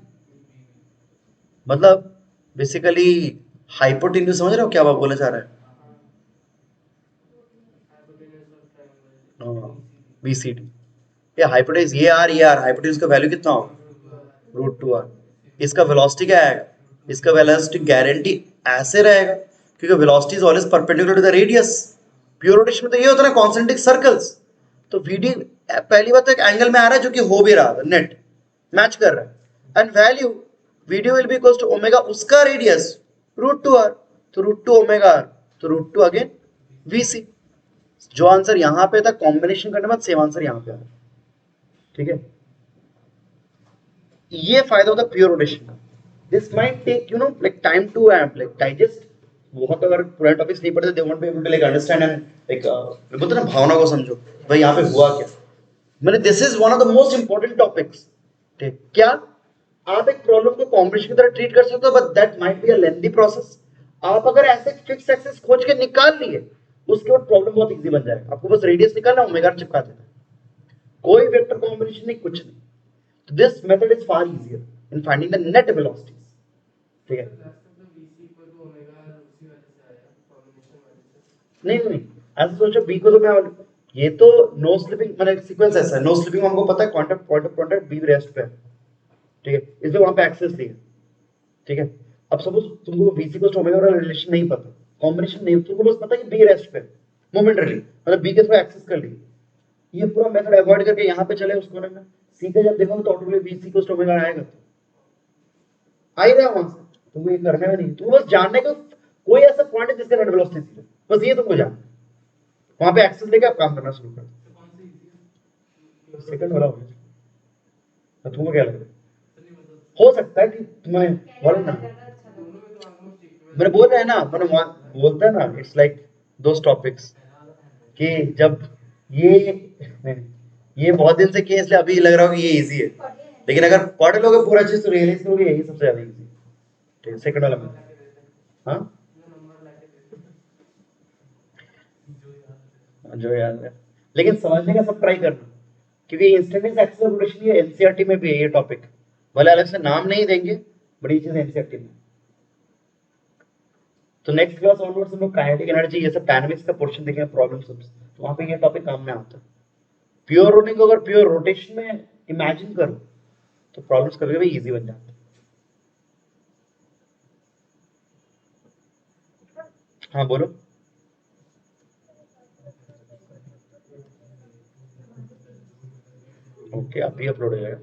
मतलब बेसिकली हाइपोटेन्यूज, समझ रहे हो क्या बात बोले जा रहा है? BCD, ये हाइपोटेन्यूज, ये आर हाइपोटेन्यूज का वैल्यू कितना होगा? √2r। इसका वेलोसिटी क्या आएगा? इसका वेलोसिटी गारंटी ऐसे रहेगा, क्योंकि velocity is always perpendicular to the radius. Pure rotation में तो ये होता है ना, कॉन्सेंट्रिक सर्कल्स, तो VD पहली बात तो एक एंगल में आ रहा है जो कि हो भी रहा है, नेट मैच कर रहा है, and value VD will be equals to omega, उसका रेडियस √2r, तो √2 ओमेगा r, तो √2 अगेन VC। जो आंसर यहां पे था कॉम्बिनेशन करने के बाद सेम आंसर यहां पे आ रहा है, ठीक है। ये फायदा होता है प्योर रोटेशन का। This might take you know like time to like digest, बहुत अगर पूरा टॉपिक्स नहीं पढ़ते, they won't be able to like understand and like बोलते ना भावना को समझो, भाई यहाँ पे हुआ क्या। मैंने this is one of the most important topics, ठीक। क्या आप एक प्रॉब्लम को कॉम्बिनेशन की तरह ट्रीट कर सकते हो, but that might be a lengthy process. आप अगर ऐसे फिक्स एक्सिस खोज के निकाल लिए, उसके बाद प्रॉब्लम बहुत इजी बन जाएगा। आपको बस रेडियस निकालना, ओमेगा चिपका देना, कोई वेक्टर कॉम्बिनेशन नहीं, कुछ नहीं। तो this method is far easier in finding the net velocities, ठीक है। नहीं ऐसा सोचो, बी को तो मैं, ये तो नो स्लिपिंग मतलब सीक्वेंस ऐसा है, नो स्लिपिंग हमको पता है, point of contact B rest पे, ठीक है, इसलिए वहां पे एक्सेस दिया, ठीक है। अब सपोज तुमको बीसी को ओमेगा वाला रिलेशन नहीं पता, कॉम्बिनेशन नहीं, तुमको बस पता है कि बी रेस्ट पे मोमेंटरली, मतलब बी के थ्रू एक्सेस कर ली, ये पूरा मेथड अवॉइड करके यहाँ पे चले उस कोने में, सी का जब देखोगे तो ऑटोमेटिकली बीसी को ओमेगा आएगा, आ ही रहा वहां से, तुमको ये करना है नहीं, तुमको बस जानने का कोई ऐसा पॉइंट है जिसका नेट वेलोसिटी, बस ये तुमको जानना, वहां पे एक्सेस लेके आप काम करना शुरू कर दो। सेकंड वाला हो गया। तो तुमको क्या लग रहा है? हो सकता है कि तुम्हें बोलो ना, मैंने बोल रहा है ना, मैंने बोलता है ना, इट्स लाइक दोस टॉपिक्स कि जब ये ये बहुत दिन से किए इसलिए अभी लग रहा हो कि ये इजी है, लेकिन अगर पढ़ लोगे पूरा चीज तो रियलाइज करोगे यही सबसे ज्यादा इजी है। ठीक है, सेकंड वाला में हाँ जो याद है, लेकिन समझने का सब ट्राई करना, क्योंकि इंस्टेंटेनियस एक्सेलरेशन ये एनसीईआरटी में भी है ये टॉपिक, भले अलग से नाम नहीं देंगे बट ये चीज एनसीईआरटी में। तो नेक्स्ट क्लास ऑनवर्ड्स हम लोग काइनेटिक एनर्जी ये सब डायनामिक्स का पोर्शन देखेंगे, प्रॉब्लम सब, तो वहां पे ये टॉपिक काम में आता है। प्योर रोटिंग को अगर प्योर रोटेशन में इमेजिन करो तो प्रॉब्लम्स कभी कभी इजी बन जाते हैं। हाँ बोलो। ओके, अभी अपलोड हो जाएगा।